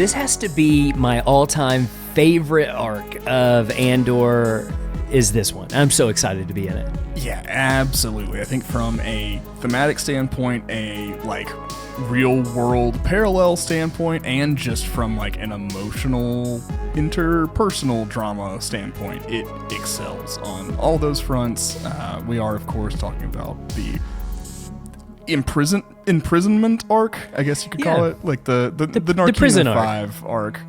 this has to be my all-time favorite arc of Andor. Is this one? I'm so excited to be in it. Yeah, absolutely. I think from a thematic standpoint, a like real world parallel standpoint, and just from like an emotional interpersonal drama standpoint, it excels on all those fronts. We are, of course, talking about the imprisonment arc, I guess you could call it, like the Narkina 5 arc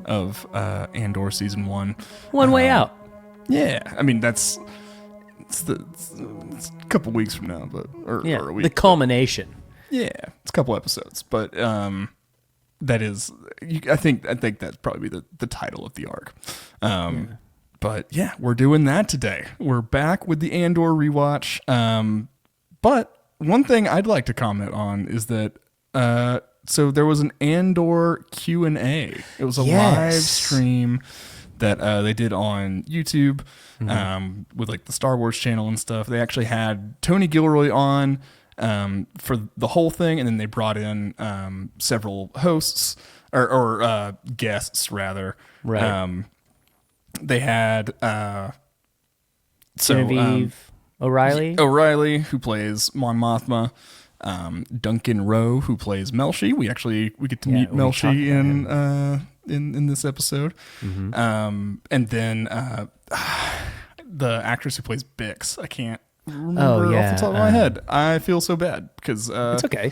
of Andor season 1. One way out. Yeah, I mean it's a couple weeks from now, but or a week. The culmination. Yeah, it's a couple episodes, but that is, I think that'd probably be the title of the arc. But yeah, we're doing that today. We're back with the Andor rewatch. But one thing I'd like to comment on is that so there was an Andor Q&A. It was a live stream that they did on YouTube with like the Star Wars channel and stuff. They actually had Tony Gilroy on for the whole thing, and then they brought in several hosts or guests rather. Right. They had Genevieve O'Reilly, who plays Mon Mothma. Duncan Rowe, who plays Melshi. We get to meet Melshi in this episode. And then the actress who plays Bix, I can't remember off the top of my head. I feel so bad because it's okay.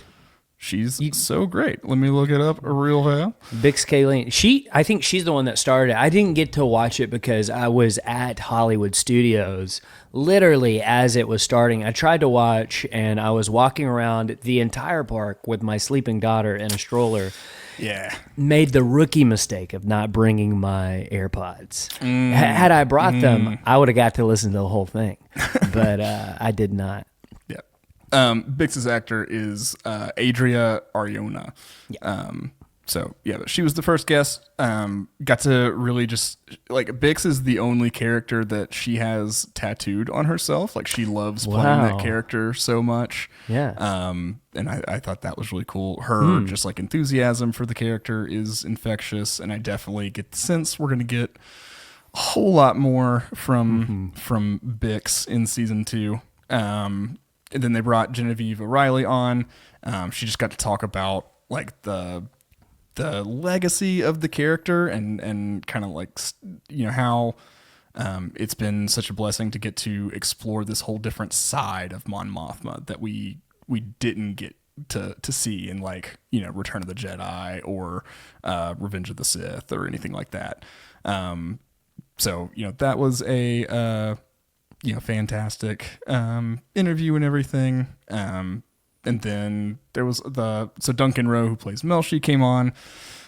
She's so great. Let me look it up real fast. Bix Kayleen. I think she's the one that started it. I didn't get to watch it because I was at Hollywood Studios literally as it was starting. I tried to watch, and I was walking around the entire park with my sleeping daughter in a stroller. Yeah. Made the rookie mistake of not bringing my AirPods. Had I brought them, I would have got to listen to the whole thing. But I did not. Bix's actor is Adria Arjona. So but she was the first guest. Got to really just like, Bix is the only character that she has tattooed on herself. Like, she loves playing that character so much. And I thought that was really cool. Her just like enthusiasm for the character is infectious, and I definitely get the sense we're gonna get a whole lot more from Bix in season 2. And then they brought Genevieve O'Reilly on. She just got to talk about like the legacy of the character and kind of like, how it's been such a blessing to get to explore this whole different side of Mon Mothma that we didn't get to see in like, Return of the Jedi or Revenge of the Sith or anything like that. So that was a fantastic interview and everything. And then there was Duncan Rowe, who plays Melshi, came on.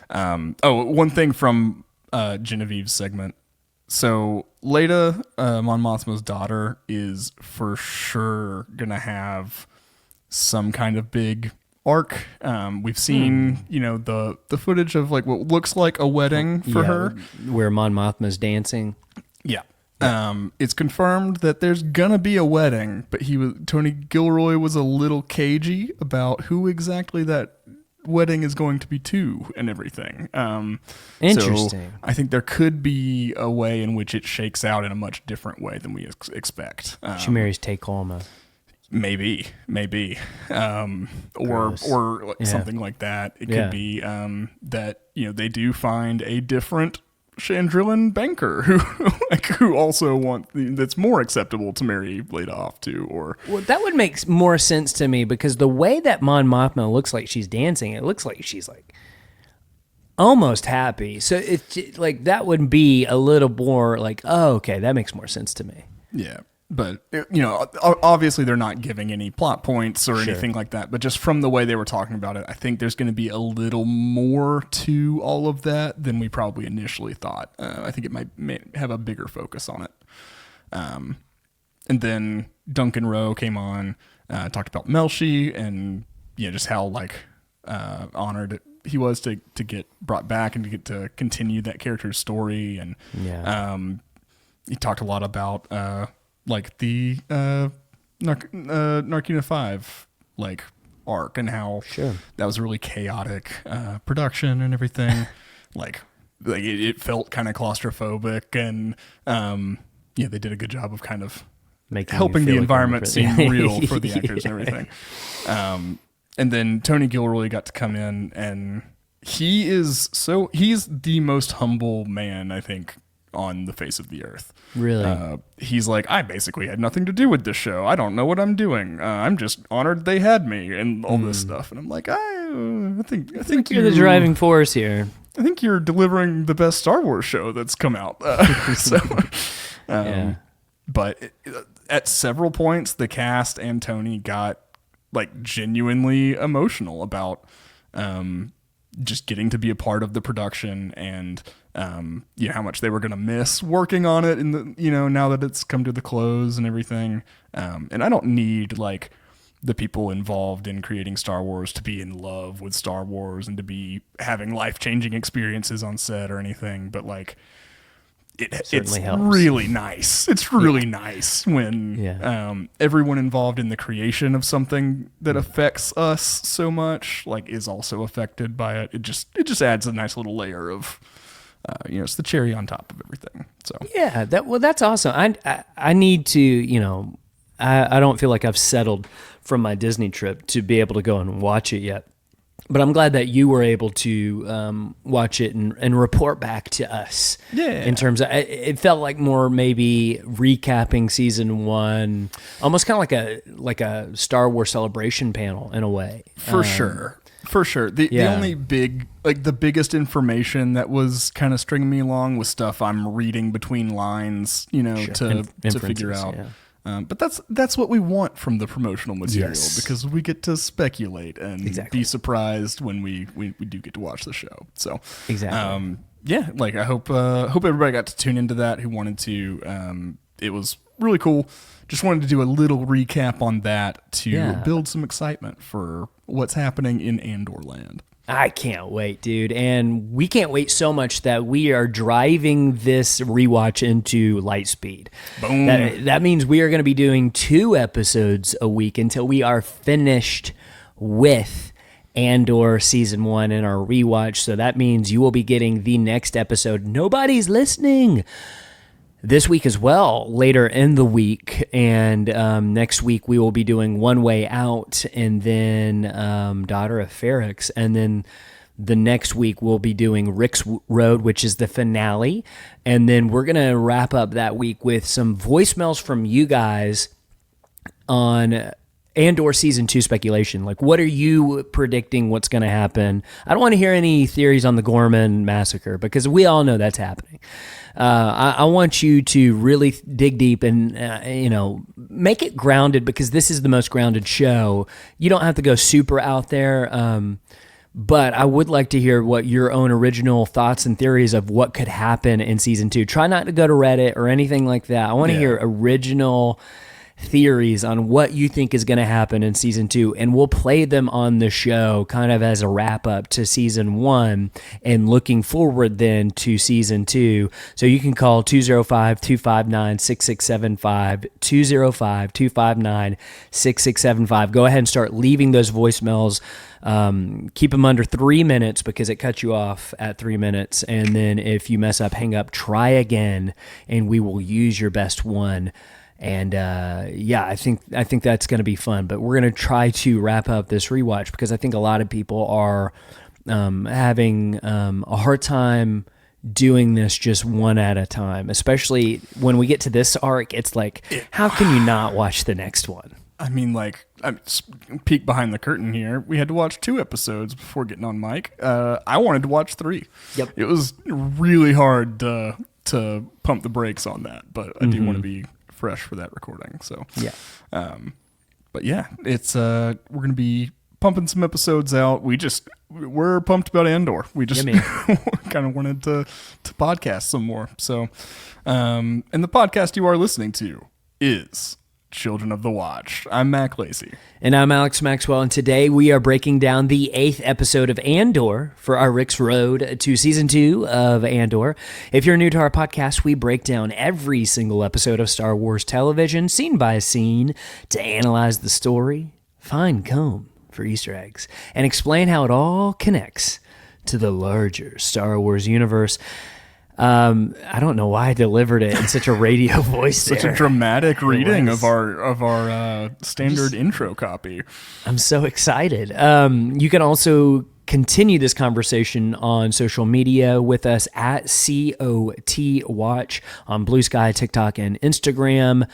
One thing from Genevieve's segment. So Leda, Mon Mothma's daughter, is for sure gonna have some kind of big arc. We've seen, the footage of like what looks like a wedding for her, where Mon Mothma's dancing. Yeah. It's confirmed that there's gonna be a wedding, but Tony Gilroy was a little cagey about who exactly that wedding is going to be to and everything. Interesting. So I think there could be a way in which it shakes out in a much different way than we expect. She marries Tay Colma. Maybe, or something like that. It could be that they do find a different Chandrilan banker who also that's more acceptable to marry Leda off to, or that would make more sense to me, because the way that Mon Mothma looks like she's dancing, it looks like she's like almost happy. So it's like that would be a little more like, oh, okay, that makes more sense to me. Yeah. But, obviously they're not giving any plot points or anything like that. But just from the way they were talking about it, I think there's going to be a little more to all of that than we probably initially thought. I think it may have a bigger focus on it. And then Duncan Rowe came on, talked about Melshi and, just how, honored he was to get brought back and to get to continue that character's story. And he talked a lot about... the Narkina 5 arc, and how that was a really chaotic production and everything. like it felt kind of claustrophobic, and they did a good job of kind of helping the environment seem real for the actors and everything. And then Tony Gilroy got to come in, and he's the most humble man, I think, on the face of the earth. Really? He's like, I basically had nothing to do with this show. I don't know what I'm doing. I'm just honored they had me and all this stuff. And I'm like, I think you're the driving force here. I think you're delivering the best Star Wars show that's come out. But at several points, the cast and Tony got like genuinely emotional about just getting to be a part of the production, and how much they were going to miss working on it in the, now that it's come to the close and everything. And I don't need like the people involved in creating Star Wars to be in love with Star Wars and to be having life-changing experiences on set or anything, but like it's helps. Really nice. It's really nice when everyone involved in the creation of something that affects us so much, like, is also affected by it. It just adds a nice little layer of, it's the cherry on top of everything. So yeah, that's awesome. I need to, I don't feel like I've settled from my Disney trip to be able to go and watch it yet. But I'm glad that you were able to watch it and report back to us. Yeah. In terms of, it felt like more maybe recapping season 1, almost kind of like a Star Wars celebration panel in a way. For sure. The only the biggest information that was kind of stringing me along was stuff I'm reading between lines, to figure out. Yeah. But that's what we want from the promotional material, because we get to speculate and be surprised when we do get to watch the show. So I hope everybody got to tune into that who wanted to. It was really cool. Just wanted to do a little recap on that to build some excitement for what's happening in Andor land. I can't wait, dude. And we can't wait so much that we are driving this rewatch into Lightspeed. Boom. That means we are going to be doing 2 episodes a week until we are finished with Andor season 1 in our rewatch. So that means you will be getting the next episode. Nobody's listening this week as well, later in the week. And next week we will be doing One Way Out, and then Daughter of Ferrix. And then the next week we'll be doing Rix Road, which is the finale. And then we're going to wrap up that week with some voicemails from you guys on Andor season 2 speculation. Like, what are you predicting what's going to happen? I don't want to hear any theories on the Gorman massacre, because we all know that's happening. I want you to really dig deep and, make it grounded, because this is the most grounded show. You don't have to go super out there, but I would like to hear what your own original thoughts and theories of what could happen in season 2. Try not to go to Reddit or anything like that. I want to hear original theories on what you think is going to happen in season 2, and we'll play them on the show kind of as a wrap up to season 1 and looking forward then to season 2. So you can call 205-259-6675, 205-259-6675. Go ahead and start leaving those voicemails. Keep them under 3 minutes, because it cuts you off at 3 minutes. And then if you mess up, hang up, try again, and we will use your best one. And I think that's going to be fun. But we're going to try to wrap up this rewatch, because I think a lot of people are having a hard time doing this just one at a time, especially when we get to this arc. It's like, how can you not watch the next one? I mean, peek behind the curtain here. We had to watch 2 episodes before getting on mic. I wanted to watch 3. Yep. It was really hard to pump the brakes on that, but I do want to be fresh for that recording. So but yeah, it's we're gonna be pumping some episodes out. We're pumped about Andor. We just kind of wanted to podcast some more. So and the podcast you are listening to is Children of the Watch. I'm Mac Lacey. And I'm Alex Maxwell, and today we are breaking down the 8th episode of Andor for our Rix Road to Season 2 of Andor. If you're new to our podcast, we break down every single episode of Star Wars television, scene by scene, to analyze the story, find comb for Easter eggs, and explain how it all connects to the larger Star Wars universe. I don't know why I delivered it in such a radio voice. Such a dramatic reading of our standard intro copy. I'm so excited. You can also continue this conversation on social media with us at COT Watch on Blue Sky, TikTok, and Instagram.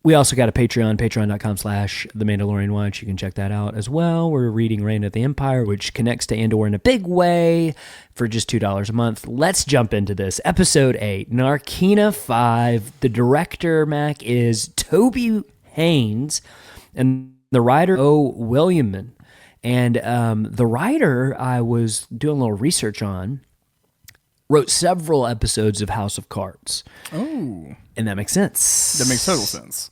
We also got a Patreon, patreon.com/The Mandalorian Watch. You can check that out as well. We're reading Reign of the Empire, which connects to Andor in a big way for just $2 a month. Let's jump into this. Episode 8, Narkina 5. The director, Mac, is Toby Haynes, and the writer, O. Williamson. And the writer I was doing a little research on wrote several episodes of House of Cards. Oh. And that makes sense. That makes total sense.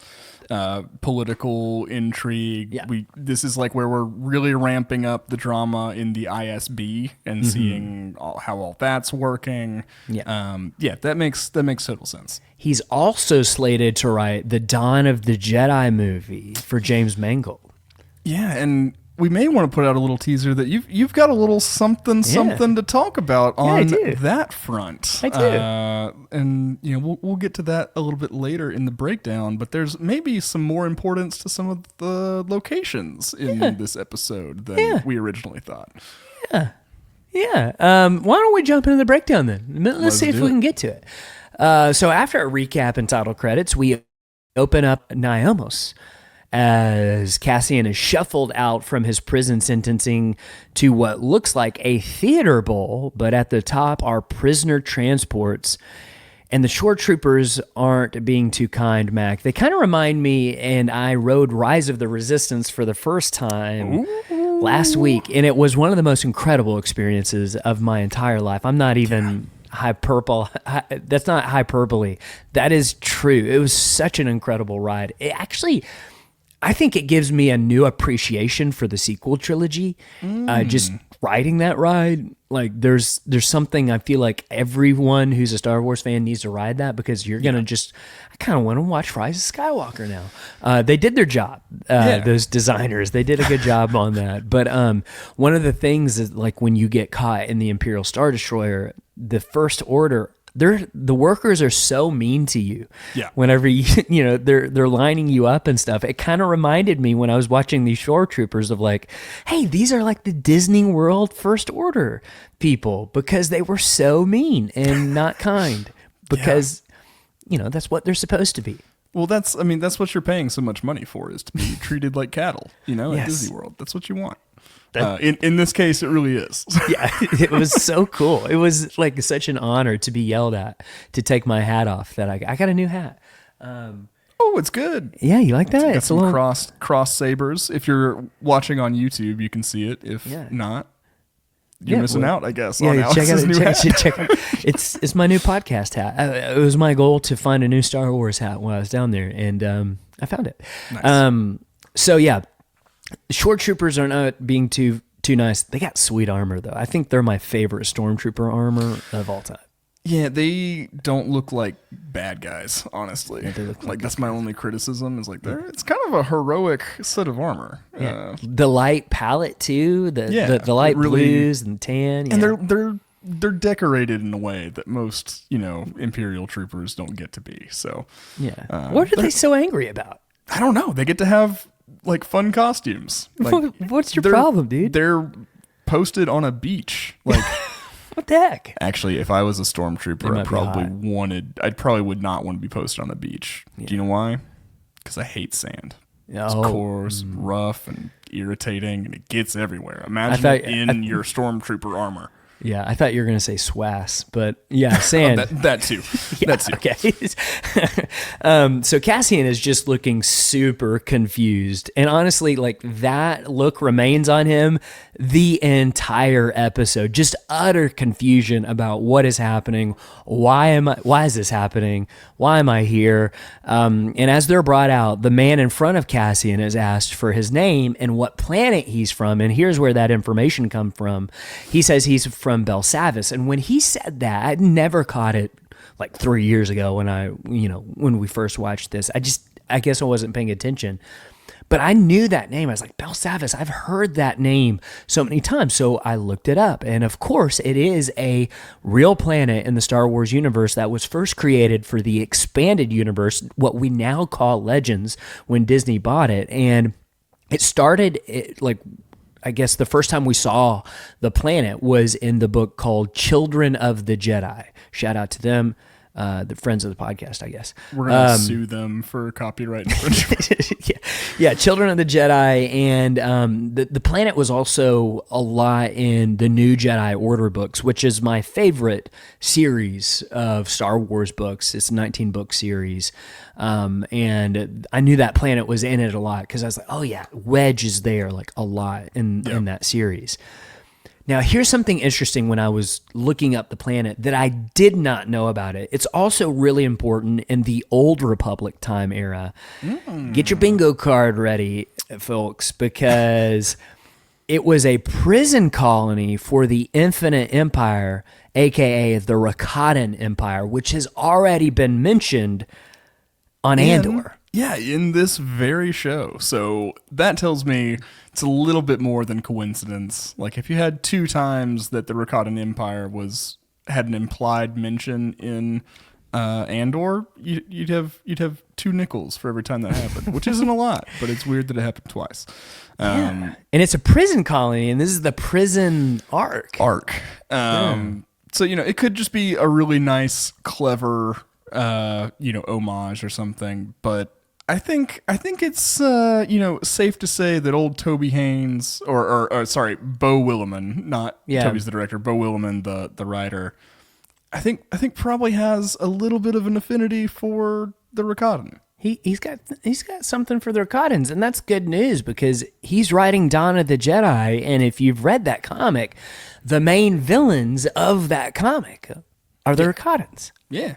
Political intrigue. Yeah. This is like where we're really ramping up the drama in the ISB and seeing how all that's working. Yeah. That makes total sense. He's also slated to write the Dawn of the Jedi movie for James Mangold. Yeah, and we may want to put out a little teaser that you've got a little something to talk about on that front. I do. And we'll get to that a little bit later in the breakdown, but there's maybe some more importance to some of the locations in this episode than we originally thought. Yeah. Why don't we jump into the breakdown then? Let's see if we can get to it. So after a recap and title credits, we open up Naomos as Cassian is shuffled out from his prison sentencing to what looks like a theater bowl, but at the top are prisoner transports. And the shore troopers aren't being too kind, Mac. They kind of remind me, and I rode Rise of the Resistance for the first time last week, and it was one of the most incredible experiences of my entire life. I'm not even hyperbole. That's not hyperbole. That is true. It was such an incredible ride. It actually, I think it gives me a new appreciation for the sequel trilogy. Just riding that ride, like there's something I feel like everyone who's a Star Wars fan needs to ride that, because you're gonna I kind of want to watch Rise of Skywalker now. They did their job. Those designers, they did a good job on that. But one of the things is, like, when you get caught in the Imperial Star Destroyer, the First Order, the workers are so mean to you. Yeah. Whenever they're lining you up and stuff. It kind of reminded me when I was watching these shore troopers of, like, hey, these are like the Disney World First Order people, because they were so mean and not kind, because that's what they're supposed to be. Well, that's what you're paying so much money for, is to be treated like cattle, at Disney World. That's what you want. In this case, it really is. Yeah, it was so cool. It was like such an honor to be yelled at, to take my hat off, that I got a new hat. It's good. Yeah, you like that? Got some cross sabers. If you're watching on YouTube, you can see it. If not, you're missing out, I guess. Yeah, check out. It's my new podcast hat. It was my goal to find a new Star Wars hat when I was down there, and I found it. Nice. So yeah. Shore troopers are not being too nice. They got sweet armor, though. I think they're my favorite stormtrooper armor of all time. Yeah, they don't look like bad guys, honestly. Yeah, they look like that's my only criticism, is like it's kind of a heroic set of armor. Yeah. The light palette too, the light blues and tan. And they're decorated in a way that most Imperial troopers don't get to be. So what are they so angry about? I don't know. They get to have like fun costumes. Like, what's your problem, dude? They're posted on a beach. Like, what the heck? Actually, if I was a stormtrooper, I probably would not want to be posted on a beach. Yeah. Do you know why? Because I hate sand. It's coarse, rough, and irritating, and it gets everywhere. Imagine in your stormtrooper armor. Yeah, I thought you were going to say swass, but yeah, sand. that too. Yeah, that too. Okay. So Cassian is just looking super confused. And honestly, like, that look remains on him the entire episode. Just utter confusion about what is happening. Why is this happening? Why am I here? And as they're brought out, the man in front of Cassian is asked for his name and what planet he's from. And here's where that information comes from. He says he's from Belsavis. And when he said that, I'd never caught it like 3 years ago when we first watched this. I guess I wasn't paying attention. But I knew that name. I was like, Belsavis, I've heard that name so many times. So I looked it up. And of course, it is a real planet in the Star Wars universe that was first created for the expanded universe, what we now call Legends, when Disney bought it. And it started I guess the first time we saw the planet was in the book called Children of the Jedi. Shout out to them. The friends of the podcast, I guess. We're going to sue them for copyright infringement. yeah, Children of the Jedi. And the planet was also a lot in the New Jedi Order books, which is my favorite series of Star Wars books. It's a 19-book series. And I knew that planet was in it a lot because I was like, oh, yeah, Wedge is there like a lot in that series. Now, here's something interesting when I was looking up the planet that I did not know about it. It's also really important in the Old Republic time era. Get your bingo card ready, folks, because it was a prison colony for the Infinite Empire, a.k.a. the Rakatan Empire, which has already been mentioned on Andor. Yeah, in this very show. So that tells me it's a little bit more than coincidence. Like if you had 2 times that the Rakatan Empire had an implied mention in Andor, you'd have 2 nickels for every time that happened, which isn't a lot, but it's weird that it happened twice. And it's a prison colony, and this is the prison arc. So it could just be a really nice, clever homage or something, but I think it's safe to say that old Toby Haynes or Beau Willimon, not Toby's the director, Beau Willimon the writer, I think probably has a little bit of an affinity for the Rakatan. He's got something for the Rakatans, and that's good news because he's writing Dawn of the Jedi, and if you've read that comic, the main villains of that comic are the Rakatans. Yeah.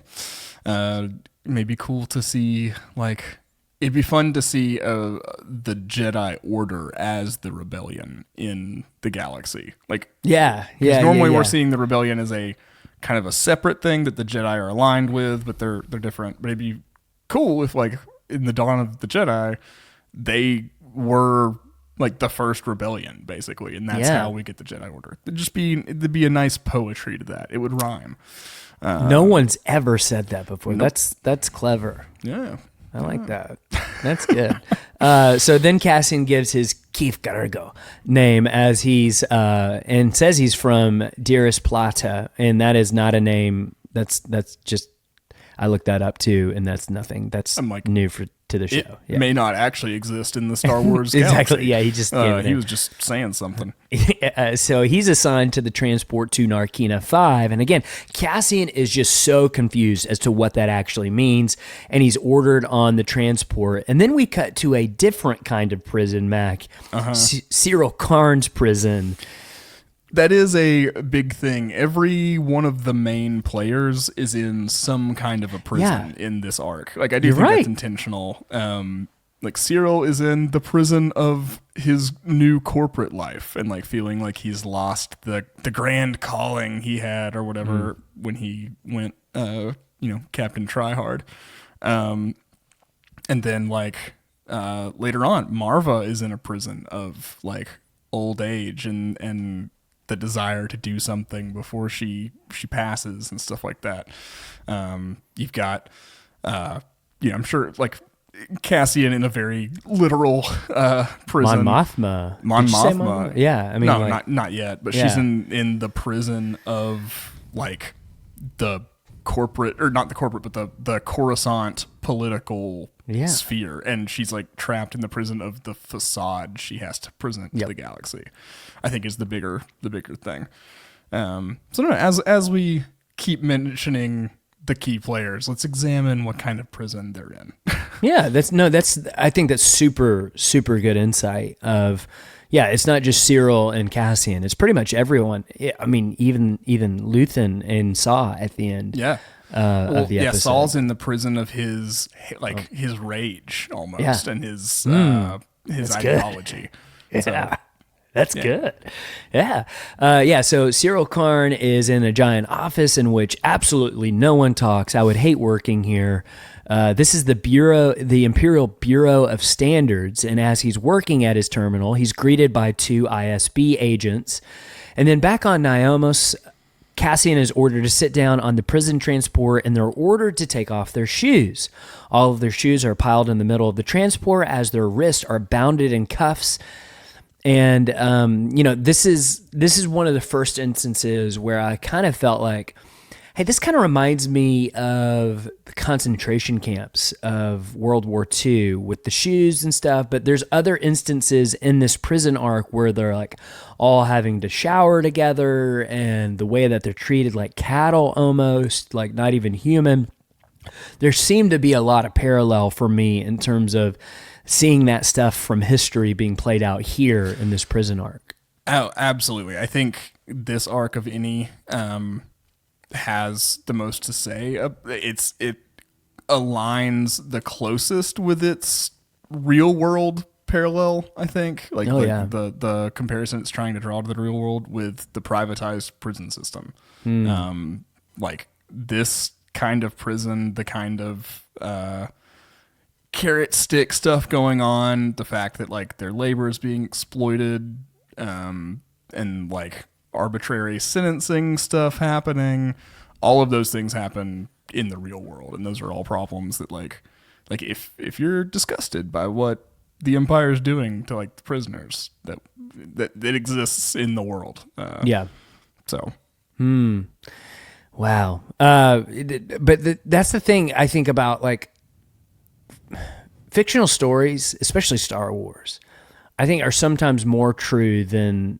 Maybe cool to see, like, it'd be fun to see the Jedi Order as the rebellion in the galaxy. Like, normally we're seeing the rebellion as a kind of a separate thing that the Jedi are aligned with, but they're different. But it'd be cool if, like, in the Dawn of the Jedi, they were like the first rebellion, basically, and that's how we get the Jedi Order. There'd be a nice poetry to that. It would rhime. No one's ever said that before. Nope. That's clever. Yeah. I like that. That's good. So then Cassian gives his Keith Gargo name as he's and says he's from Dearest Plata, and that is not a name. That's just I looked that up too, and that's nothing. That's new to the show. It may not actually exist in the Star Wars exactly. galaxy. Yeah, he just he was just saying something. So he's assigned to the transport to Narkina 5, and again, Cassian is just so confused as to what that actually means, and he's ordered on the transport. And then we cut to a different kind of prison, Mac. Syril Karn's prison. That is a big thing. Every one of the main players is in some kind of a prison in this arc. Like, I do think that's intentional. Like, Syril is in the prison of his new corporate life and, like, feeling like he's lost the grand calling he had or whatever when he went, Captain Tryhard. And then, like, later on, Marva is in a prison of, like, old age and the desire to do something before she passes and stuff like that. You've got, I'm sure, like, Cassian in a very literal prison. Mon Mothma. Yeah, I mean, no, not yet, but she's in the prison of, like, the corporate, or not the corporate, but the Coruscant political sphere, and she's, like, trapped in the prison of the facade she has to present to the galaxy, I think, is the bigger thing. So no, as we keep mentioning the key players, let's examine what kind of prison they're in. I think that's super, super good insight of, it's not just Syril and Cassian. It's pretty much everyone. I mean, even Luthen and Saw at the end. Of the episode. Saw's in the prison of his rage almost, and his ideology. So, That's good. Yeah. So Syril Karn is in a giant office in which absolutely no one talks. I would hate working here. This is the Imperial Bureau of Standards, and as he's working at his terminal, he's greeted by 2 ISB agents. And then back on Naomos, Cassian is ordered to sit down on the prison transport, and they're ordered to take off their shoes. All of their shoes are piled in the middle of the transport as their wrists are bounded in cuffs. And this is one of the first instances where I kind of felt like, hey, this kind of reminds me of the concentration camps of World War II with the shoes and stuff. But there's other instances in this prison arc where they're like all having to shower together, and the way that they're treated like cattle, almost like not even human. There seemed to be a lot of parallel for me in terms of seeing that stuff from history being played out here in this prison arc. Oh, absolutely. I think this arc of any has the most to say. It aligns the closest with its real world parallel, I think. The comparison it's trying to draw to the real world with the privatized prison system. Like this kind of prison, the kind of carrot stick stuff going on, the fact that like their labor is being exploited, and like arbitrary sentencing stuff happening, all of those things happen in the real world, and those are all problems that like if you're disgusted by what the Empire is doing to like the prisoners, that exists in the world. So wow. But that's the thing I think about, like, fictional stories, especially Star Wars, I think are sometimes more true than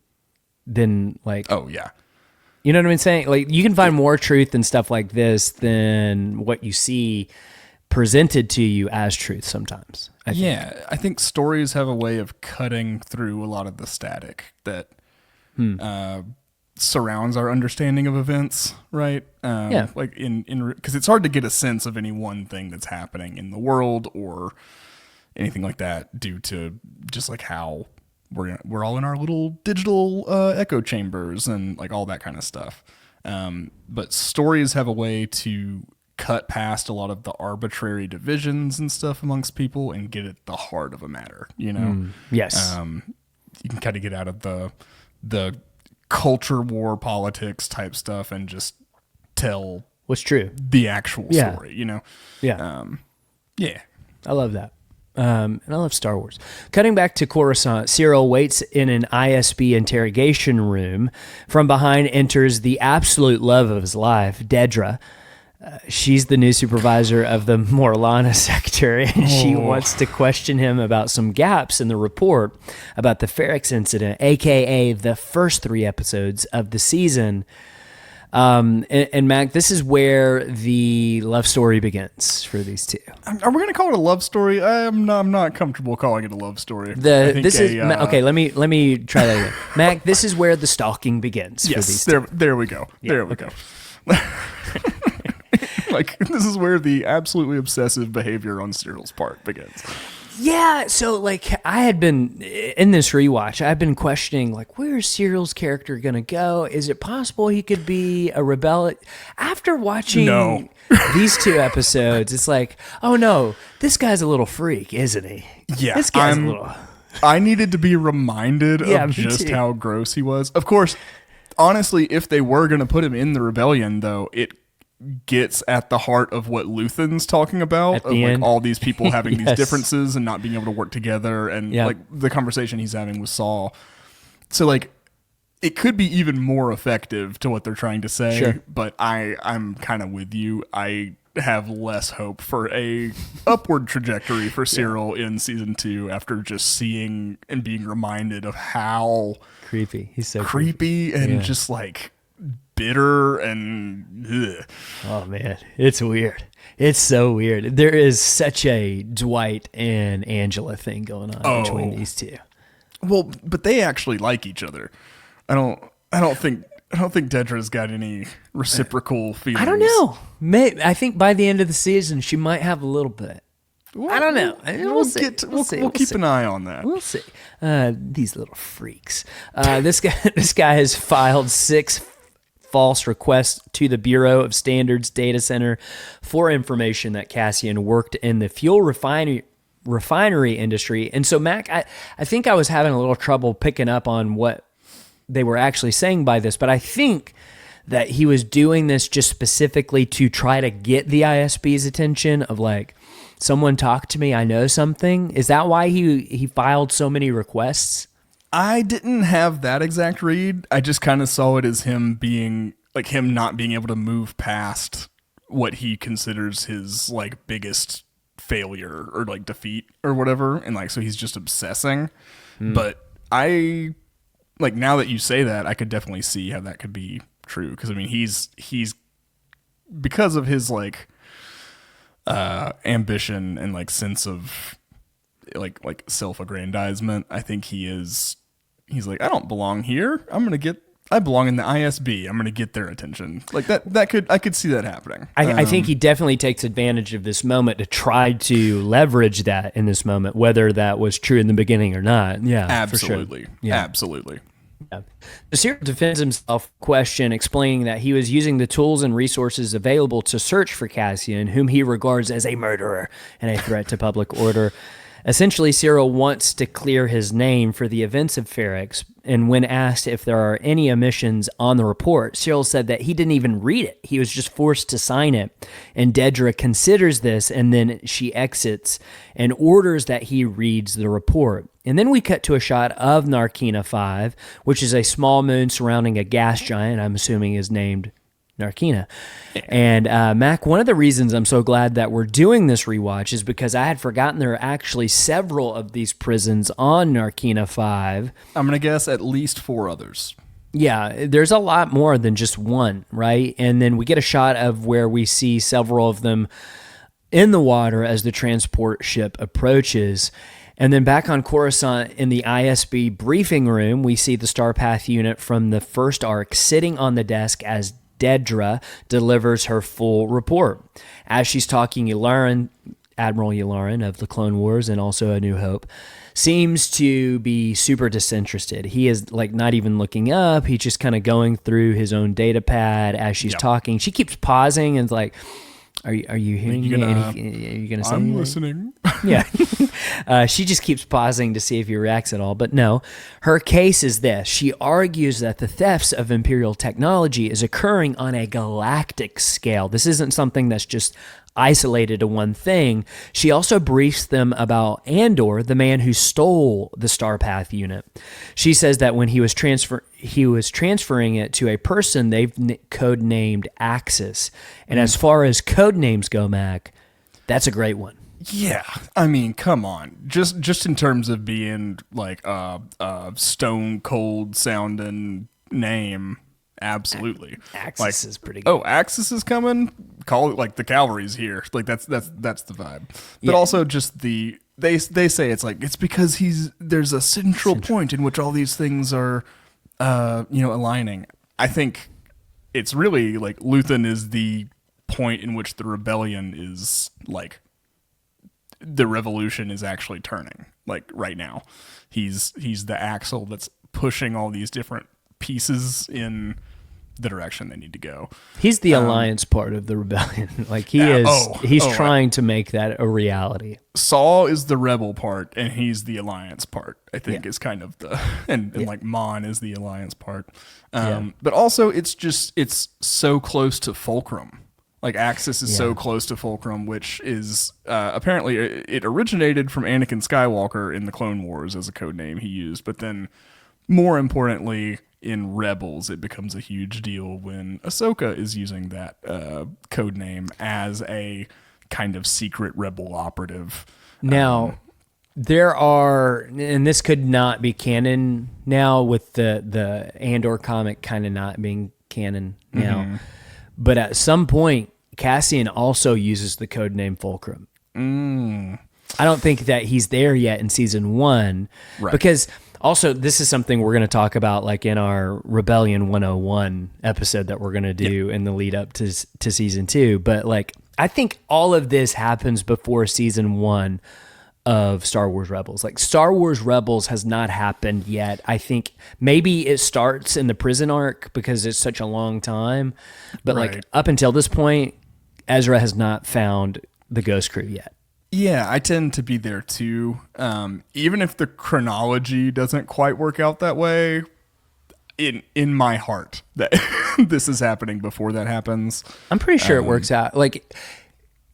like, oh yeah, you know what I'm saying? Like, you can find more truth in stuff like this than what you see presented to you as truth sometimes. I think stories have a way of cutting through a lot of the static that surrounds our understanding of events, right? Like because it's hard to get a sense of any one thing that's happening in the world or anything like that due to just like how we're all in our little digital echo chambers and like all that kind of stuff. But stories have a way to cut past a lot of the arbitrary divisions and stuff amongst people and get at the heart of a matter, you know? Yes. You can kind of get out of the culture war politics type stuff and just tell what's true, the actual story, you know? I love that. And I love Star Wars. Cutting back to Coruscant, Syril waits in an ISB interrogation room. From behind enters the absolute love of his life, Dedra. She's the new supervisor of the Morlana sector, and she wants to question him about some gaps in the report about the Ferrix incident, a.k.a. the first 3 episodes of the season. And Mac, this is where the love story begins for these two. Are we going to call it a love story? I'm not comfortable calling it a love story. Okay. Let me try that again. Mac, this is where the stalking begins. Yes, for these two. There we go. Yeah, there we go. Like, this is where the absolutely obsessive behavior on Syril's part begins. Yeah, so like I had been in this rewatch, I've been questioning like, where's Syril's character gonna go? Is it possible he could be a rebel? After watching these 2 episodes, it's like, oh no, this guy's a little freak, isn't he? Yeah, this guy's a little. I needed to be reminded of just how gross he was. Of course, honestly, if they were gonna put him in the rebellion, though, it gets at the heart of what Luthen's talking about, of like all these people having these differences and not being able to work together, and like the conversation he's having with Saw. So like it could be even more effective to what they're trying to say, but I'm kind of with you. I have less hope for a upward trajectory for Syril in season 2 after just seeing and being reminded of how creepy he's so creepy and just like bitter and ugh. Oh man, it's weird. It's so weird. There is such a Dwight and Angela thing going on between these two. Well, but they actually like each other. I don't think Dedra's got any reciprocal feelings. I don't know. I think by the end of the season she might have a little bit. I don't know. We'll see. We'll keep an eye on that. We'll see. These little freaks. This guy has filed 6 false requests to the Bureau of Standards Data Center for information that Cassian worked in the fuel refinery industry. And so, Mac, I think I was having a little trouble picking up on what they were actually saying by this, but I think that he was doing this just specifically to try to get the ISB's attention of like, someone talk to me, I know something. Is that why he filed so many requests? I didn't have that exact read. I just kind of saw it as him being like him not being able to move past what he considers his like biggest failure or like defeat or whatever. And like, so he's just obsessing. But I like, now that you say that, I could definitely see how that could be true. Cause I mean, he's because of his like, ambition and like sense of like self-aggrandizement. I think he's like, I don't belong here. I belong in the ISB. I'm going to get their attention. Like I could see that happening. I think he definitely takes advantage of this moment to try to leverage that in this moment, whether that was true in the beginning or not. Yeah, absolutely. For sure. Yeah. Absolutely. Yeah. The Syril defends himself, explaining that he was using the tools and resources available to search for Cassian, whom he regards as a murderer and a threat to public order. Essentially, Syril wants to clear his name for the events of Ferrix, and when asked if there are any omissions on the report, Syril said that he didn't even read it. He was just forced to sign it. And Dedra considers this, and then she exits and orders that he reads the report. And then we cut to a shot of Narkina 5, which is a small moon surrounding a gas giant, I'm assuming is named Narkina. And Mac, one of the reasons I'm so glad that we're doing this rewatch is because I had forgotten there are actually several of these prisons on Narkina 5. I'm going to guess at least 4 others. Yeah, there's a lot more than just one, right? And then we get a shot of where we see several of them in the water as the transport ship approaches. And then back on Coruscant in the ISB briefing room, we see the Starpath unit from the first arc sitting on the desk as Dedra delivers her full report. As she's talking, Admiral Yularen of the Clone Wars and also A New Hope seems to be super disinterested. He is like not even looking up. He's just kind of going through his own data pad as she's talking. She keeps pausing and is like, Are you hearing me? Are you going to say anything? I'm listening. Yeah. She just keeps pausing to see if he reacts at all. But no, her case is this. She argues that the thefts of Imperial technology is occurring on a galactic scale. This isn't something that's just isolated to one thing. She also briefs them about Andor, the man who stole the Starpath unit. She says that when he was transferring it to a person they've codenamed Axis. And as far as code names go, Mac, that's a great one. Yeah, I mean, come on. Just in terms of being like a stone cold sounding name, absolutely. Axis is pretty good. Oh, Axis is coming. Call it like the cavalry's here. Like that's the vibe. But also just they say it's because there's a central point in which all these things are aligning. I think it's really like Luthen is the point in which the rebellion is like the revolution is actually turning. Like right now, he's the axle that's pushing all these different pieces in the direction they need to go. He's the alliance part of the rebellion. Like he's trying to make that a reality. Saw is the rebel part and he's the alliance part, I think is kind of the, and like Mon is the alliance part. But also it's so close to Fulcrum. Like Axis is so close to Fulcrum, which is apparently it originated from Anakin Skywalker in the Clone Wars as a code name he used. But then more importantly, in Rebels, it becomes a huge deal when Ahsoka is using that code name as a kind of secret rebel operative. Now, there are, and this could not be canon now with the Andor comic kind of not being canon now, but at some point, Cassian also uses the code name Fulcrum. I don't think that he's there yet in season 1, because also this is something we're going to talk about like in our Rebellion 101 episode that we're going to do in the lead up to season 2. But like, I think all of this happens before season 1 of Star Wars Rebels. Like Star Wars Rebels has not happened yet. I think maybe it starts in the prison arc because it's such a long time. But like up until this point, Ezra has not found the Ghost Crew yet. Yeah, I tend to be there too. Even if the chronology doesn't quite work out that way, in my heart that this is happening before that happens. I'm pretty sure it works out. Like,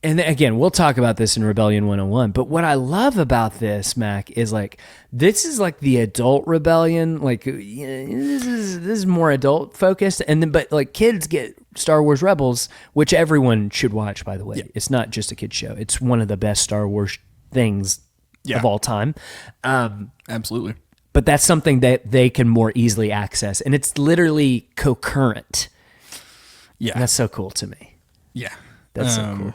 and again, we'll talk about this in Rebellion 101. But what I love about this, Mac, is like this is like the adult rebellion. Like this is more adult focused, and then but like kids get Star Wars Rebels, which everyone should watch. By the way, it's not just a kid show. It's one of the best Star Wars things of all time. Absolutely. But that's something that they can more easily access, and it's literally concurrent. Yeah, and that's so cool to me. Yeah, that's so cool.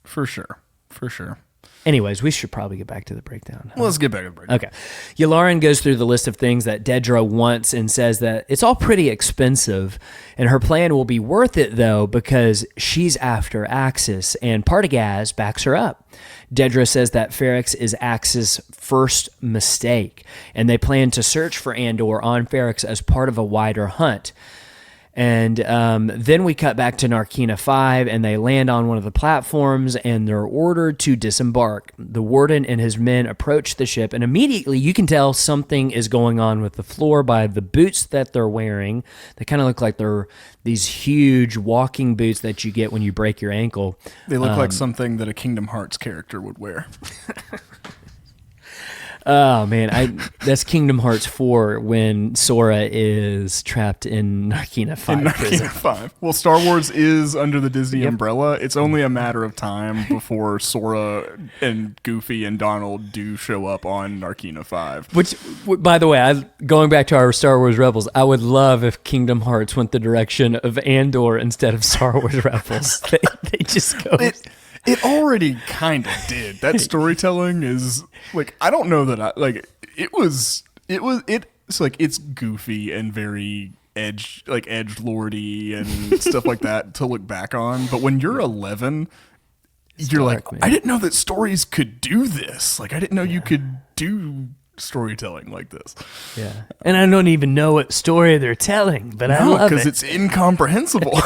For sure. Anyways, we should probably get back to the breakdown. Well, let's get back to the breakdown. Okay. Yularen goes through the list of things that Dedra wants and says that it's all pretty expensive, and her plan will be worth it, though, because she's after Axis, and Partagaz backs her up. Dedra says that Ferrix is Axis' first mistake, and they plan to search for Andor on Ferrix as part of a wider hunt. And then we cut back to Narkina 5, and they land on one of the platforms, and they're ordered to disembark. The warden and his men approach the ship, and immediately you can tell something is going on with the floor by the boots that they're wearing. They kind of look like they're these huge walking boots that you get when you break your ankle. They look like something that a Kingdom Hearts character would wear. Oh man, that's Kingdom Hearts 4 when Sora is trapped in Narkina 5. In Narkina 5. Well, Star Wars is under the Disney umbrella. It's only a matter of time before Sora and Goofy and Donald do show up on Narkina 5. Which, by the way, going back to our Star Wars Rebels, I would love if Kingdom Hearts went the direction of Andor instead of Star Wars Rebels. They just go... It already kind of did. That storytelling is like, I don't know that it's like, it's goofy and very edgelordy and stuff like that to look back on. But when you're 11, you're dark, like, man. I didn't know that stories could do this. Like, I didn't know you could do storytelling like this. Yeah. And I don't even know what story they're telling, but I love it. Because it's incomprehensible.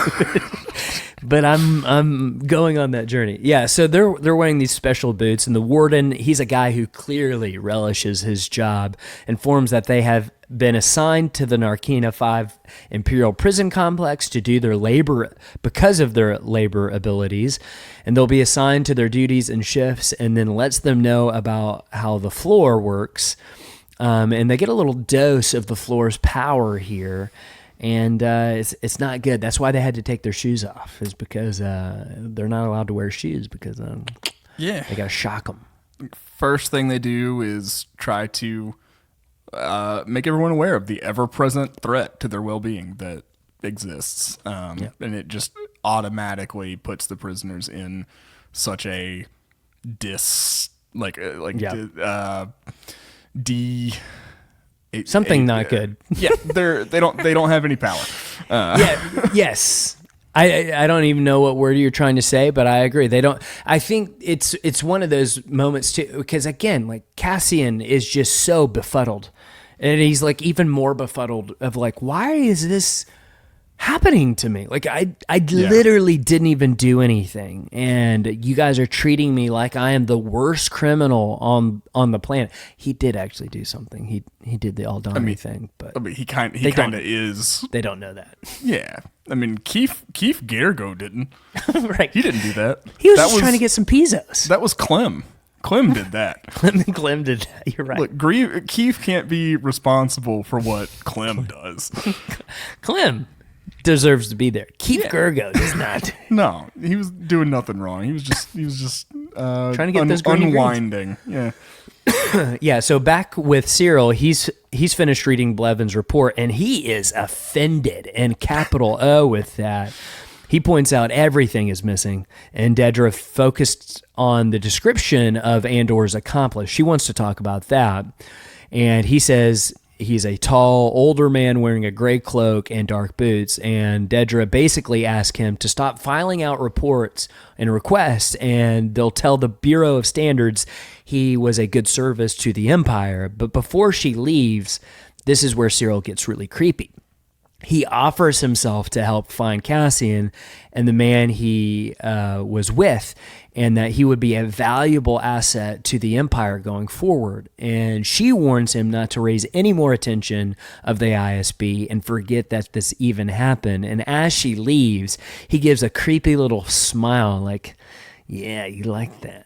But I'm going on that journey. Yeah, so they're wearing these special boots, and the warden, he's a guy who clearly relishes his job, informs that they have been assigned to the Narkina 5 Imperial Prison Complex to do their labor because of their labor abilities, and they'll be assigned to their duties and shifts, and then lets them know about how the floor works, and they get a little dose of the floor's power here. And it's not good. That's why they had to take their shoes off, is because they're not allowed to wear shoes because they got to shock them. First thing they do is try to make everyone aware of the ever-present threat to their well-being that exists. And it just automatically puts the prisoners in such a not good. Yeah, they don't have any power. Yes. I don't even know what word you're trying to say, but I agree. They don't. I think it's one of those moments too, because again, like Cassian is just so befuddled, and he's like even more befuddled of like, why is this happening to me? Like I literally didn't even do anything, and you guys are treating me like I am the worst criminal on the planet. He did actually do something. He did the Aldani thing, but he kind of is. They don't know that. Yeah, I mean Keith Gargo didn't. Right, he didn't do that. He was just trying to get some Pizos. That was Clem. Clem did that. Clem did that. You're right. Look, Keith can't be responsible for what Clem does. Clem deserves to be there. Keith Gergo does not. No, he was doing nothing wrong. He was just trying to get those unwinding. Yeah. Yeah. So back with Syril, he's finished reading Blevins' report, and he is offended, and capital O with that. He points out everything is missing, and Dedra focused on the description of Andor's accomplice. She wants to talk about that, and he says he's a tall, older man wearing a gray cloak and dark boots. And Dedra basically asks him to stop filing out reports and requests, and they'll tell the Bureau of Standards he was a good service to the Empire. But before she leaves, this is where Syril gets really creepy. He offers himself to help find Cassian and the man he was with, and that he would be a valuable asset to the Empire going forward. And she warns him not to raise any more attention of the ISB and forget that this even happened. And as she leaves, he gives a creepy little smile like, yeah, you like that.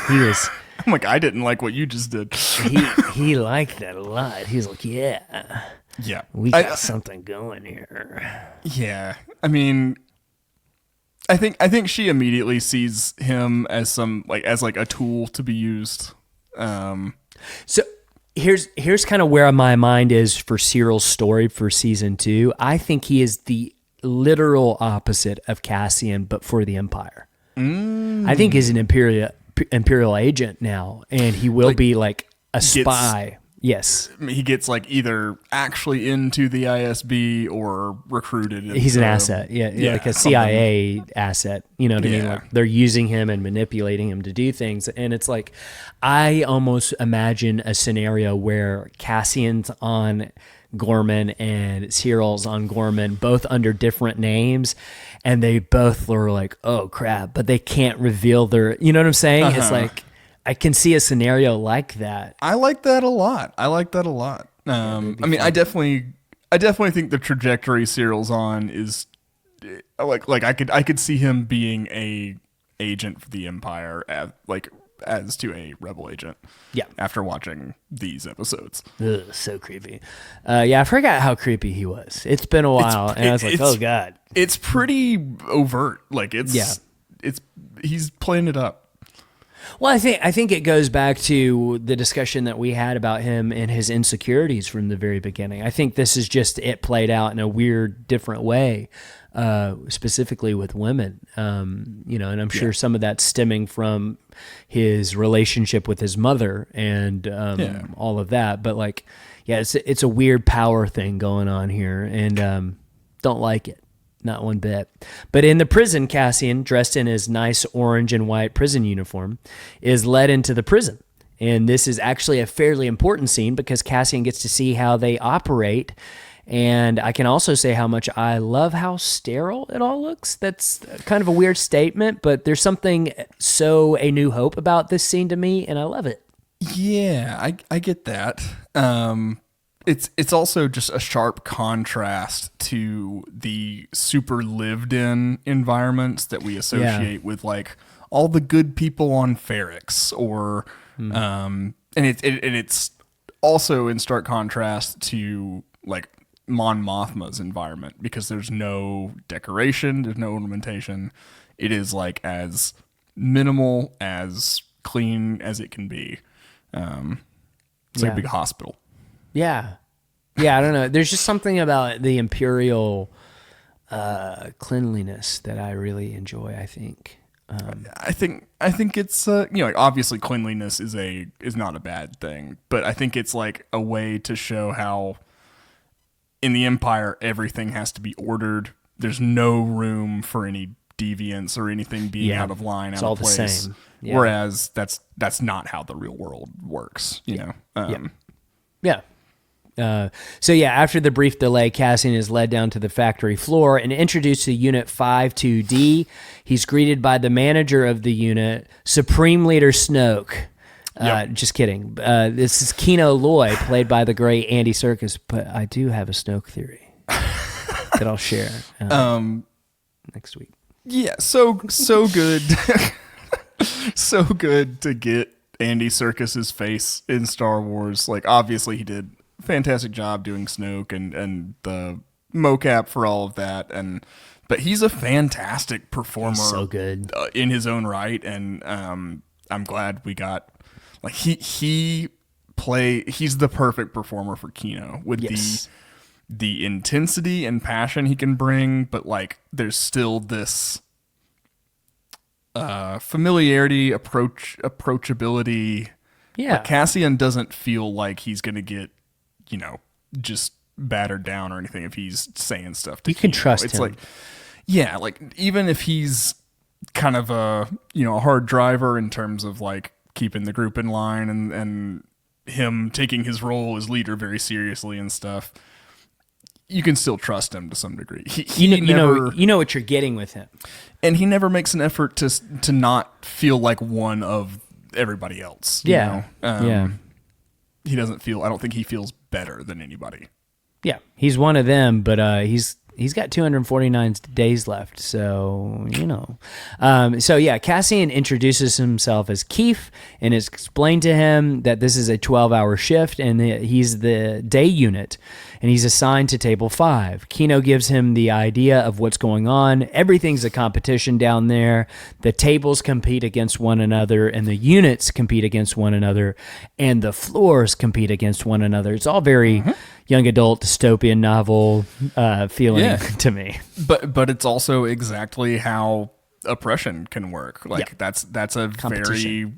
He was... I'm like, I didn't like what you just did. he liked that a lot. He's like, yeah. Yeah. We got something going here. Yeah. I mean, I think she immediately sees him as as a tool to be used. So here's kind of where my mind is for Syril's story for season 2. I think he is the literal opposite of Cassian, but for the Empire. I think he's an imperial agent now, and he will be like a spy. Yes. He gets either actually into the ISB or recruited. He's an asset. Yeah. Like a CIA asset. You know what I mean? Like they're using him and manipulating him to do things. And it's like, I almost imagine a scenario where Cassian's on Gorman and Syril's on Gorman, both under different names. And they both were like, oh crap, but they can't reveal their, you know what I'm saying? It's like, I can see a scenario like that. I like that a lot. I mean, I definitely think the trajectory Syril's on is I could see him being a agent for the Empire as to a rebel agent. Yeah. After watching these episodes. Ugh, so creepy. I forgot how creepy he was. It's been a while, and I was like, oh god. It's pretty overt. He's playing it up. Well, I think it goes back to the discussion that we had about him and his insecurities from the very beginning. I think this is just it played out in a weird, different way, specifically with women. And I'm sure some of that's stemming from his relationship with his mother and all of that. But it's a weird power thing going on here, and don't like it. Not one bit. But in the prison, Cassian, dressed in his nice orange and white prison uniform, is led into the prison. And this is actually a fairly important scene because Cassian gets to see how they operate. And I can also say how much I love how sterile it all looks. That's kind of a weird statement, but there's something so A New Hope about this scene to me, and I love it. Yeah, I get that. It's also just a sharp contrast to the super lived in environments that we associate with all the good people on Ferrix or and it's also in stark contrast to Mon Mothma's environment because there's no decoration, there's no ornamentation. It is as minimal, as clean as it can be. It's like a big hospital. Yeah. I don't know. There's just something about the Imperial cleanliness that I really enjoy, I think. I think it's obviously cleanliness is not a bad thing, but I think it's a way to show how in the Empire everything has to be ordered. There's no room for any deviance or anything being out of line, out of place. It's all the same. Yeah. Whereas that's not how the real world works, you know. After the brief delay, Cassian is led down to the factory floor and introduced to Unit 5-2D. He's greeted by the manager of the unit, Supreme Leader Snoke. Just kidding. This is Kino Loy, played by the great Andy Serkis, but I do have a Snoke theory that I'll share next week. Yeah, so good. So good to get Andy Serkis's face in Star Wars. Obviously he did a fantastic job doing Snoke and the mocap for all of that, but he's a fantastic performer. He's so good in his own right, and I'm glad we got he's the perfect performer for Kino with the intensity and passion he can bring, but there's still this familiarity, approachability. Yeah. Cassian doesn't feel like he's going to get just battered down or anything if he's saying stuff to You can Kino. trust It's him. like, yeah, like even if he's kind of a hard driver in terms of like keeping the group in line and him taking his role as leader very seriously and stuff, you can still trust him to some degree. He never, you know what you're getting with him. and he never makes an effort to not feel like one of everybody else. Yeah. Yeah. He doesn't feel. I don't think he feels better than anybody. Yeah, he's one of them, but he's got 249 days left, so so yeah, Cassian introduces himself as Keef, and it's explained to him that this is a 12-hour shift, and he's the day unit, and he's assigned to Table 5. Kino gives him the idea of what's going on. Everything's a competition down there. The tables compete against one another, and the units compete against one another, and the floors compete against one another. It's all very young adult dystopian novel feeling to me. But it's also exactly how oppression can work. Like that's a very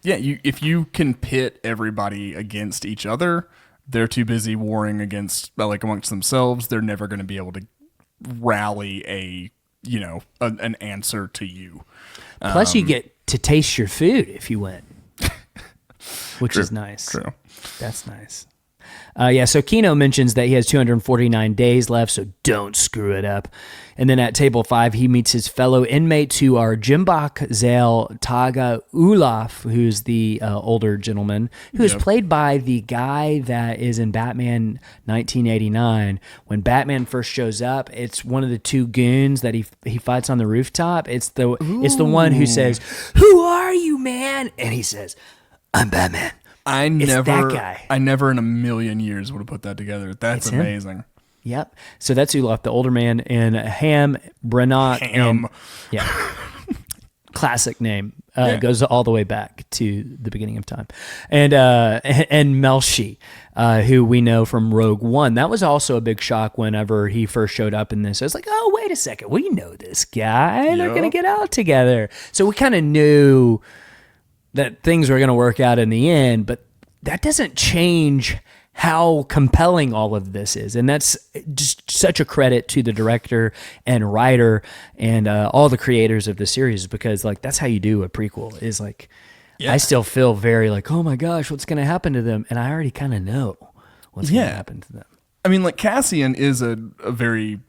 if you can pit everybody against each other, they're too busy warring amongst themselves. They're never going to be able to rally an answer to you. Plus, you get to taste your food if you win, which is nice. True. That's nice. So Kino mentions that he has 249 days left, so don't screw it up. And then at Table 5, he meets his fellow inmates who are Jimbok Zale Taga Ulaf, who's the older gentleman, who is played by the guy that is in Batman 1989. When Batman first shows up, it's one of the two goons that he fights on the rooftop. It's the one who says, "Who are you, man?" And he says, "I'm Batman." I never in a million years would have put that together. That's amazing. Yep. So that's Ulaf, the older man, and Ham Branagh. Ham. Classic name. Goes all the way back to the beginning of time. And Melshi, who we know from Rogue One. That was also a big shock whenever he first showed up in this. I was like, oh, wait a second. We know this guy. They're going to get out together. So we kind of knew that things were going to work out in the end, but that doesn't change how compelling all of this is. And that's just such a credit to the director and writer and all the creators of the series, because like that's how you do a prequel is like, I still feel very like, oh my gosh, what's going to happen to them? And I already kind of know what's going to happen to them. I mean, like Cassian is a very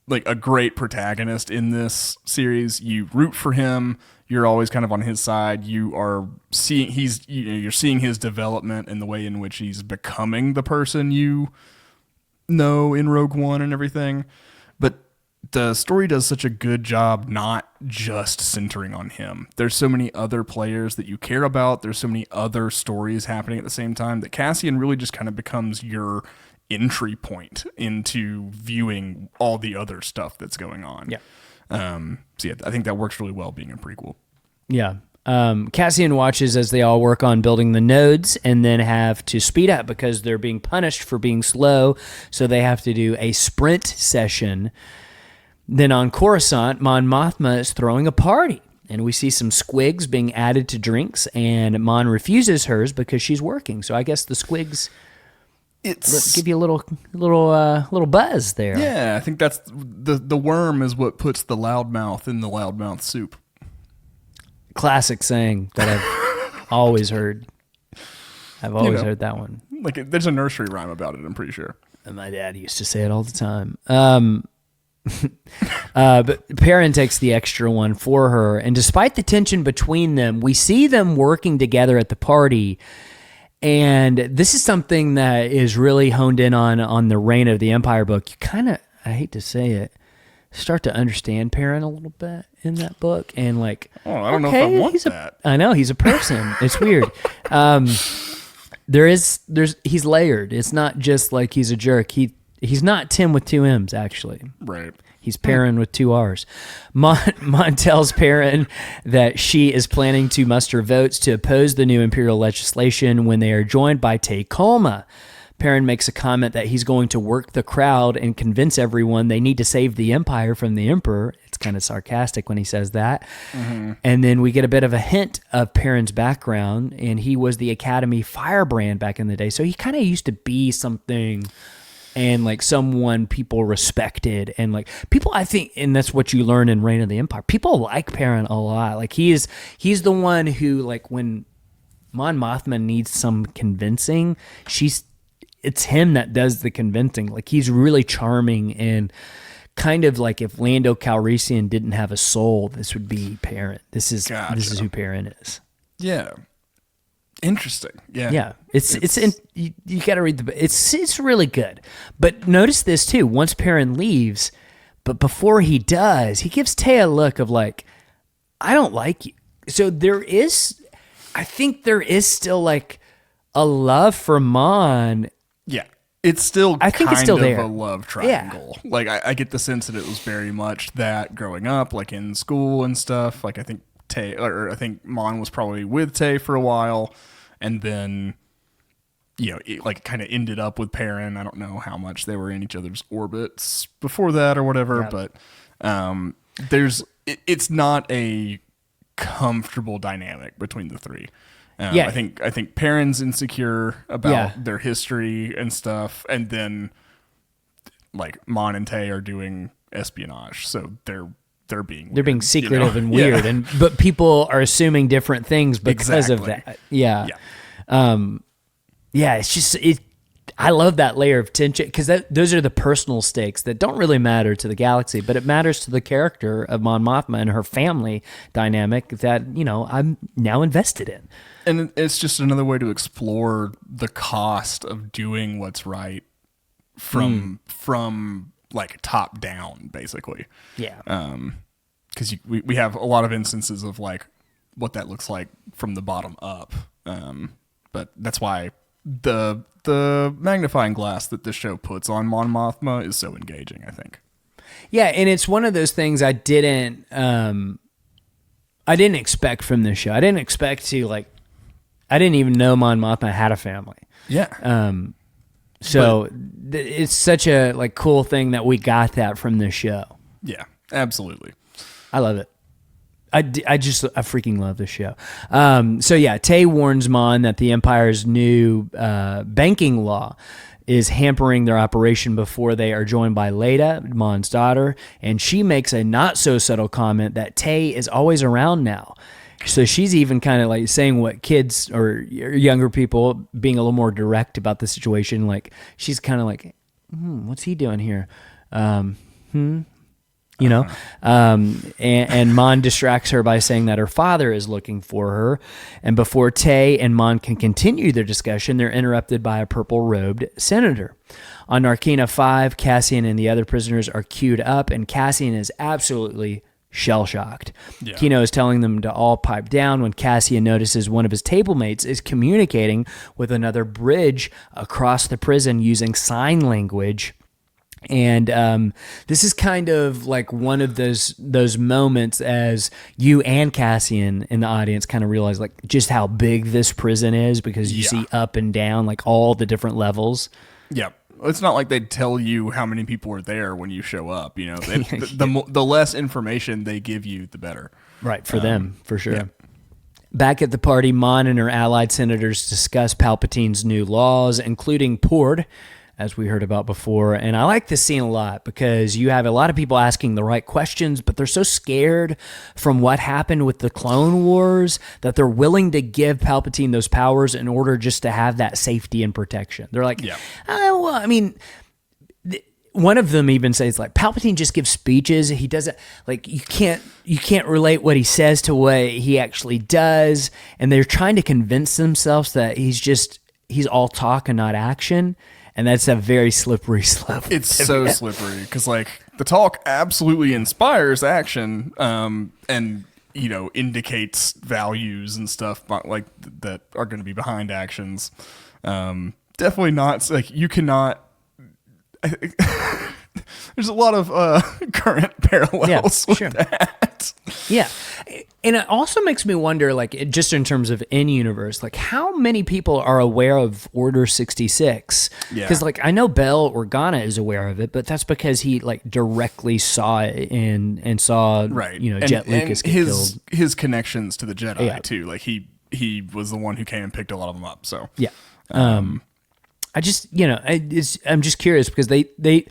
like a great protagonist in this series. You root for him. You're always kind of on his side. You are seeing you're seeing his development and the way in which he's becoming the person you know in Rogue One and everything. But the story does such a good job not just centering on him. There's so many other players that you care about. There's so many other stories happening at the same time that Cassian really just kind of becomes your entry point into viewing all the other stuff that's going on. I think that works really well being a prequel. Yeah. Cassian watches as they all work on building the nodes and then have to speed up because they're being punished for being slow. So they have to do a sprint session. Then on Coruscant, Mon Mothma is throwing a party. And we see some squigs being added to drinks, and Mon refuses hers because she's working. So I guess the squigs give you a little buzz there. Yeah, I think that's the worm is what puts the loudmouth in the loudmouth soup. Classic saying that I've always heard. I've always heard that one. Like there's a nursery rhyme about it, I'm pretty sure. And my dad used to say it all the time. But Perrin takes the extra one for her, and despite the tension between them, we see them working together at the party. And this is something that is really honed in on the Reign of the Empire book. You kind of, I hate to say it, start to understand Perrin a little bit in that book. And like, I don't know if I want that. I know, he's a person. It's weird. He's layered. It's not just like he's a jerk. He's not Tim with two M's, actually. Right. He's Perrin with two R's. Mon tells Perrin that she is planning to muster votes to oppose the new imperial legislation when they are joined by Tay Kolma. Perrin makes a comment that he's going to work the crowd and convince everyone they need to save the Empire from the Emperor. It's kind of sarcastic when he says that. Mm-hmm. And then we get a bit of a hint of Perrin's background, and he was the Academy firebrand back in the day. So he kind of used to be something and like someone people respected, and like people, I think, and that's what you learn in Reign of the Empire. People like Perrin a lot. Like he's the one who, like, when Mon Mothma needs some convincing, it's him that does the convincing. Like he's really charming, and kind of like if Lando Calrissian didn't have a soul, this would be Perrin. This is who Perrin is. Yeah. Interesting. Yeah. Yeah. You got to read it's really good. But notice this too. Once Perrin leaves, but before he does, he gives Tay a look of like, I don't like you. So I think there is still like a love for Mon. Yeah. It's still I think it's still there. A love triangle. Yeah. Like I get the sense that it was very much that growing up, like in school and stuff. Like I think Mon was probably with Tay for a while, and then, you know, it like kind of ended up with Perrin. I don't know how much they were in each other's orbits before that or whatever, but it's not a comfortable dynamic between the three. I think Perrin's insecure about their history and stuff, and then like Mon and Tay are doing espionage, so they're being secretive and weird, but people are assuming different things because of that. Yeah. It's just I love that layer of tension, because those are the personal stakes that don't really matter to the galaxy, but it matters to the character of Mon Mothma and her family dynamic that, you know, I'm now invested in. And it's just another way to explore the cost of doing what's right from like top down, basically. Yeah. Because we have a lot of instances of like what that looks like from the bottom up. But that's why the magnifying glass that this show puts on Mon Mothma is so engaging, I think. Yeah, and it's one of those things I didn't expect from this show. I didn't expect to, like, I didn't even know Mon Mothma had a family. Yeah. It's such a like cool thing that we got that from this show. Yeah, absolutely. I love it. I freaking love this show. Tay warns Mon that the Empire's new banking law is hampering their operation before they are joined by Leda, Mon's daughter, and she makes a not so subtle comment that Tay is always around now. So she's even kind of like saying what kids or younger people, being a little more direct about the situation. Like she's kind of like, what's he doing here? You know, and Mon distracts her by saying that her father is looking for her. And before Tay and Mon can continue their discussion, they're interrupted by a purple-robed senator. On Narkina 5, Cassian and the other prisoners are queued up, and Cassian is absolutely shell-shocked. Yeah. Kino is telling them to all pipe down when Cassian notices one of his table mates is communicating with another bridge across the prison using sign language. And this is kind of like one of those moments as you and Cassian in the audience kind of realize like just how big this prison is, because you see up and down, like all the different levels. Yeah. It's not like they tell you how many people are there when you show up. You know, the less information they give you, the better. Right, for them, for sure. Yeah. Back at the party, Mon and her allied senators discuss Palpatine's new laws, including Pord, as we heard about before. And I like this scene a lot because you have a lot of people asking the right questions, but they're so scared from what happened with the Clone Wars that they're willing to give Palpatine those powers in order just to have that safety and protection. They're like, well, I mean, one of them even says like, Palpatine just gives speeches. He doesn't, like, you can't relate what he says to what he actually does. And they're trying to convince themselves that he's all talk and not action. And that's a very slippery slope. It's so slippery because, like, the talk absolutely inspires action, and you know, indicates values and stuff, like that are going to be behind actions. Definitely not like you cannot. There's a lot of current parallels with that. Yeah. And it also makes me wonder, like, just in terms of in-universe, like, how many people are aware of Order 66? Yeah. Because, like, I know Bail Organa is aware of it, but that's because he, like, directly saw it and saw, Right. Jet Lucas get killed. His connections to the Jedi, Yeah. too. Like, he was the one who came and picked a lot of them up, so. Yeah. I just, I'm just curious because they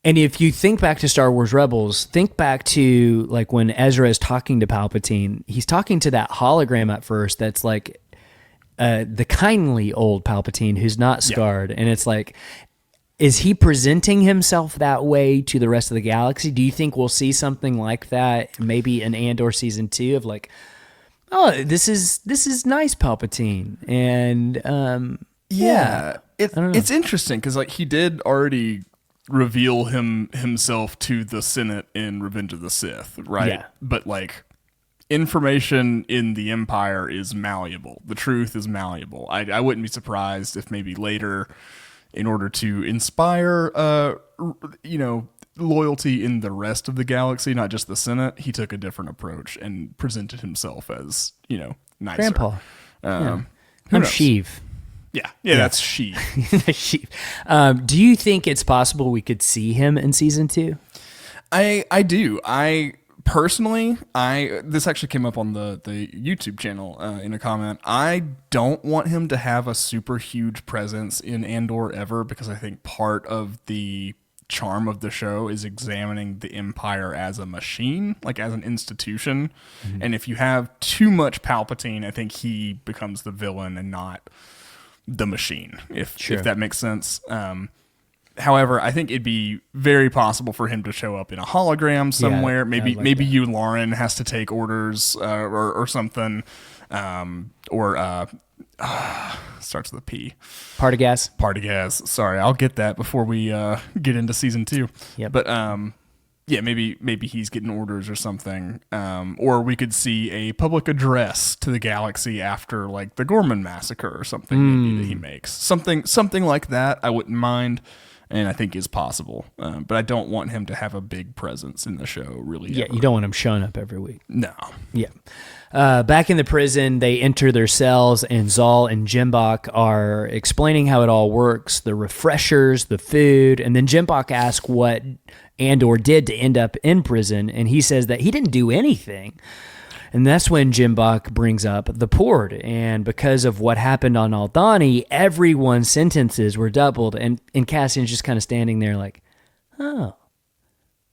and if you think back to Star Wars Rebels, think back to like when Ezra is talking to Palpatine, he's talking to that hologram at first that's like the kindly old Palpatine who's not scarred. And it's like, is he presenting himself that way to the rest of the galaxy? Do you think we'll see something like that maybe in Andor season 2 of like, oh, this is nice Palpatine. And it's interesting because like he did already reveal himself to the Senate in Revenge of the Sith, right? Yeah. But like information in the Empire is malleable. The truth is malleable. I wouldn't be surprised if maybe later, in order to inspire loyalty in the rest of the galaxy, not just the Senate, he took a different approach and presented himself as, nicer. Grandpa. Who I'm knows? Sheev. Yeah, that's she. Sheev. Do you think it's possible we could see him in season 2? I do. Personally, this actually came up on the YouTube channel in a comment. I don't want him to have a super huge presence in Andor ever because I think part of the charm of the show is examining the Empire as a machine, like as an institution. Mm-hmm. And if you have too much Palpatine, I think he becomes the villain and not the machine, if that makes sense. However, I think it'd be very possible for him to show up in a hologram somewhere. Maybe you, Lauren, has to take orders or something. Starts with a P. Partagas. Sorry, I'll get that before we get into season 2. Yep. But maybe he's getting orders or something. Or we could see a public address to the galaxy after like the Gorman massacre or something maybe that he makes. Something like that I wouldn't mind. And I think is possible. But I don't want him to have a big presence in the show, really. Yeah, ever. you don't want him showing up every week. No. Yeah. Back in the prison, they enter their cells, and Zal and Jimbok are explaining how it all works, the refreshers, the food, and then Jimbok asks what Andor did to end up in prison, and he says that he didn't do anything. And that's when Jimbok brings up the port. And because of what happened on Aldhani, everyone's sentences were doubled. And Cassian's just kind of standing there like, oh,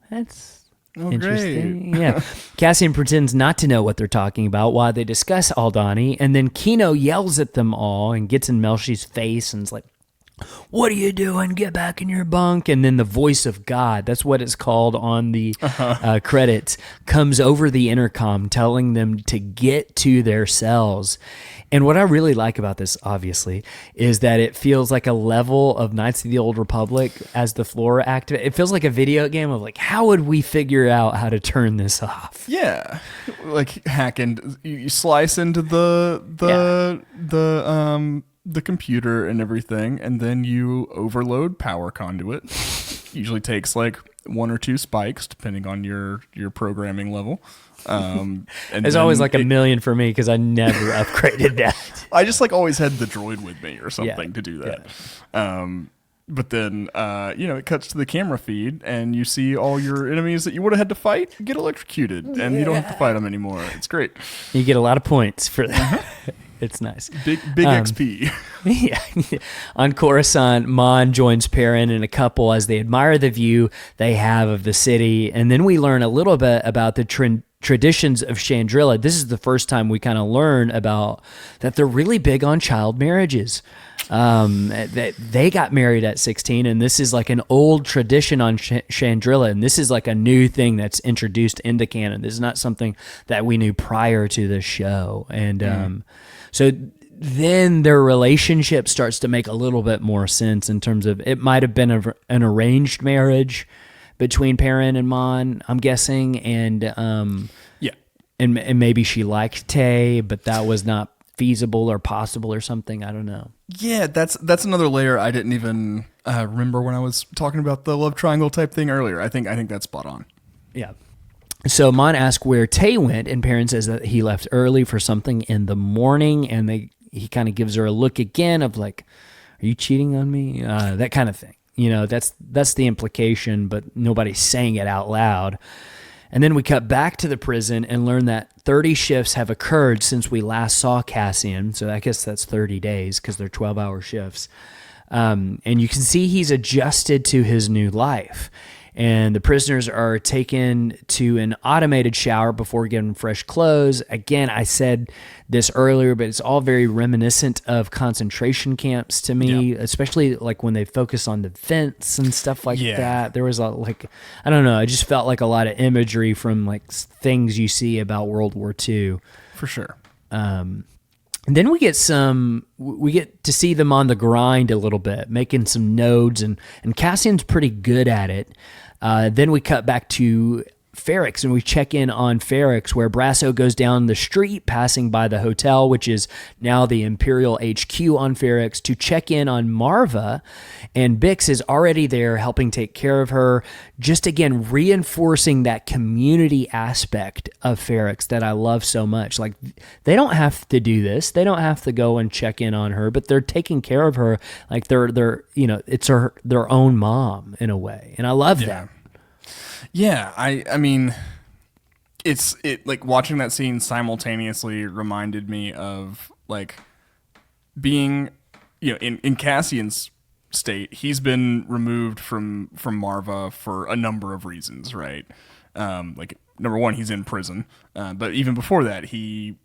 that's interesting. Great. Yeah. Cassian pretends not to know what they're talking about while they discuss Aldhani. And then Kino yells at them all and gets in Melchi's face and is like, what are you doing? Get back in your bunk. And then the voice of God, that's what it's called on the credits, comes over the intercom telling them to get to their cells. And what I really like about this, obviously, is that it feels like a level of Knights of the Old Republic as the Flora activate. It feels like a video game of like, how would we figure out how to turn this off? Yeah. Like hacking, you slice into the computer and everything, and then you overload power conduit. Usually takes like 1 or 2 spikes depending on your programming level. And it's always like a million for me because I never upgraded that. I just like always had the droid with me or something to do that. Yeah. But then it cuts to the camera feed and you see all your enemies that you would have had to fight get electrocuted, and you don't have to fight them anymore. It's great. You get a lot of points for that. It's nice. Big XP. Yeah. On Coruscant, Mon joins Perrin and a couple as they admire the view they have of the city. And then we learn a little bit about the traditions of Chandrila. This is the first time we kind of learn about that they're really big on child marriages. They got married at 16, and this is like an old tradition on Chandrila, and this is like a new thing that's introduced into canon. This is not something that we knew prior to the show. And so then their relationship starts to make a little bit more sense in terms of it might have been an arranged marriage between Perrin and Mon, I'm guessing, and and maybe she liked Tay, but that was not feasible or possible or something. I don't know. Yeah, that's another layer I didn't even remember when I was talking about the love triangle type thing earlier. I think that's spot on. Yeah. So Mon asks where Tay went, and Perrin says that he left early for something in the morning, and he kind of gives her a look again of like, "Are you cheating on me?" That kind of thing. That's the implication, but nobody's saying it out loud. And then we cut back to the prison and learn that 30 shifts have occurred since we last saw Cassian. So I guess that's 30 days because they're 12-hour shifts. And you can see he's adjusted to his new life. And the prisoners are taken to an automated shower before getting fresh clothes. Again, I said this earlier, but it's all very reminiscent of concentration camps to me, especially like when they focus on the vents and stuff like that. There was I don't know, I just felt like a lot of imagery from like things you see about World War II. For sure. And then we get to see them on the grind a little bit, making some nodes, and Cassian's pretty good at it. Then we cut back to Ferrix, and we check in on Ferrix, where Brasso goes down the street, passing by the hotel, which is now the Imperial HQ on Ferrix, to check in on Marva, and Bix is already there helping take care of her, just again reinforcing that community aspect of Ferrix that I love so much. Like, they don't have to do this, they don't have to go and check in on her, but they're taking care of her like they're it's their own mom in a way, and I love that. Yeah, I mean, it like watching that scene simultaneously reminded me of like being, in Cassian's state, he's been removed from Marva for a number of reasons, right? Like, number one, he's in prison, but even before that, he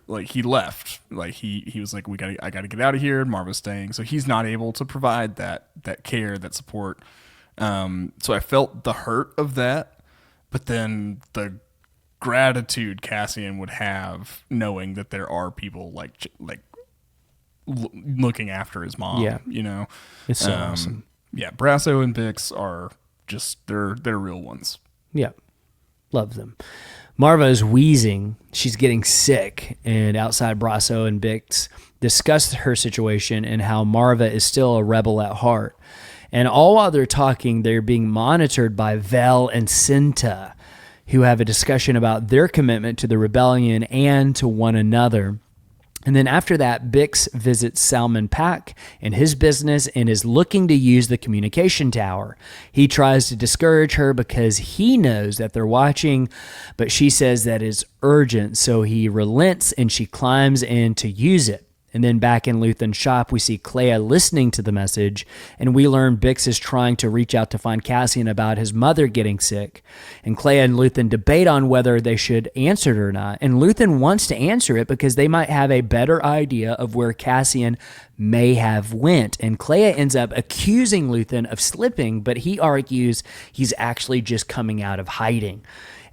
left. Like he was like, I gotta get out of here. Marva's staying, so he's not able to provide that care, that support. So I felt the hurt of that, but then the gratitude Cassian would have knowing that there are people looking after his mom. Yeah, it's so awesome. Yeah, Brasso and Bix are just they're real ones. Yeah, love them. Marva is wheezing. She's getting sick, and outside, Brasso and Bix discuss her situation and how Marva is still a rebel at heart. And all while they're talking, they're being monitored by Vel and Cinta, who have a discussion about their commitment to the rebellion and to one another. And then after that, Bix visits Salman Pack and his business and is looking to use the communication tower. He tries to discourage her because he knows that they're watching, but she says that it's urgent, so he relents and she climbs in to use it. And then back in Luthen's shop, we see Clea listening to the message, and we learn Bix is trying to reach out to find Cassian about his mother getting sick. And Clea and Luthen debate on whether they should answer it or not. And Luthen wants to answer it because they might have a better idea of where Cassian may have went. And Clea ends up accusing Luthen of slipping, but he argues he's actually just coming out of hiding.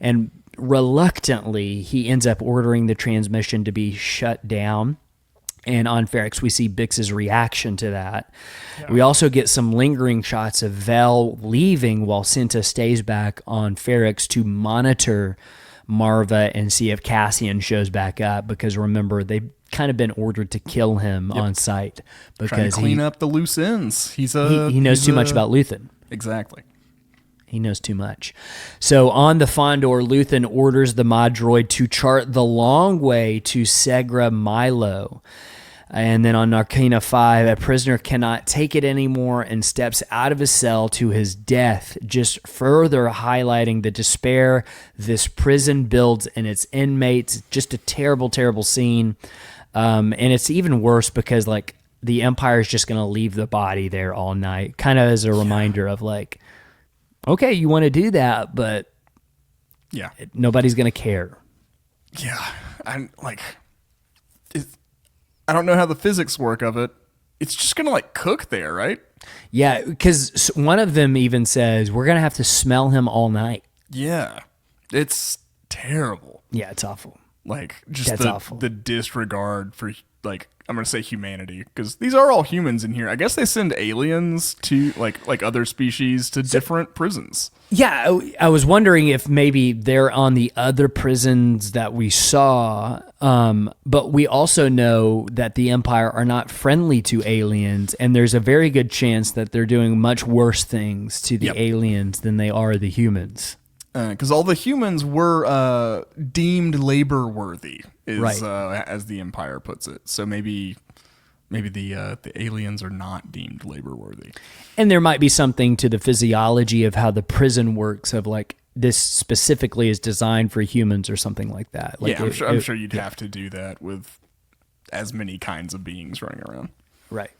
And reluctantly, he ends up ordering the transmission to be shut down. And on Ferrix, we see Bix's reaction to that. Yeah. We also get some lingering shots of Vel leaving while Cinta stays back on Ferrix to monitor Marva and see if Cassian shows back up. Because remember, they've kind of been ordered to kill him on sight. Because trying to clean up the loose ends. He knows too much about Luthen. Exactly. He knows too much. So on the Fondor, Luthen orders the mod droid to chart the long way to Segra Milo. And then on Narkina 5, a prisoner cannot take it anymore and steps out of his cell to his death, just further highlighting the despair this prison builds in its inmates. Just a terrible, terrible scene. And it's even worse because like the Empire is just going to leave the body there all night, kind of as a reminder of like, okay, you want to do that, but nobody's going to care. Yeah, I'm like, I don't know how the physics work of it. It's just going to like cook there, right? Yeah, because one of them even says, we're going to have to smell him all night. Yeah, it's terrible. Yeah, it's awful. Like, just the disregard for, like, I'm going to say humanity, because these are all humans in here. I guess they send aliens to, like other species to different prisons. Yeah, I was wondering if maybe they're on the other prisons that we saw, but we also know that the Empire are not friendly to aliens, and there's a very good chance that they're doing much worse things to the aliens than they are the humans. because all the humans were deemed labor worthy, Right. As the Empire puts it. So maybe the aliens are not deemed labor worthy. And there might be something to the physiology of how the prison works, of like this specifically is designed for humans or something like that. Like Yeah, I'm sure you'd have to do that with as many kinds of beings running around. Right.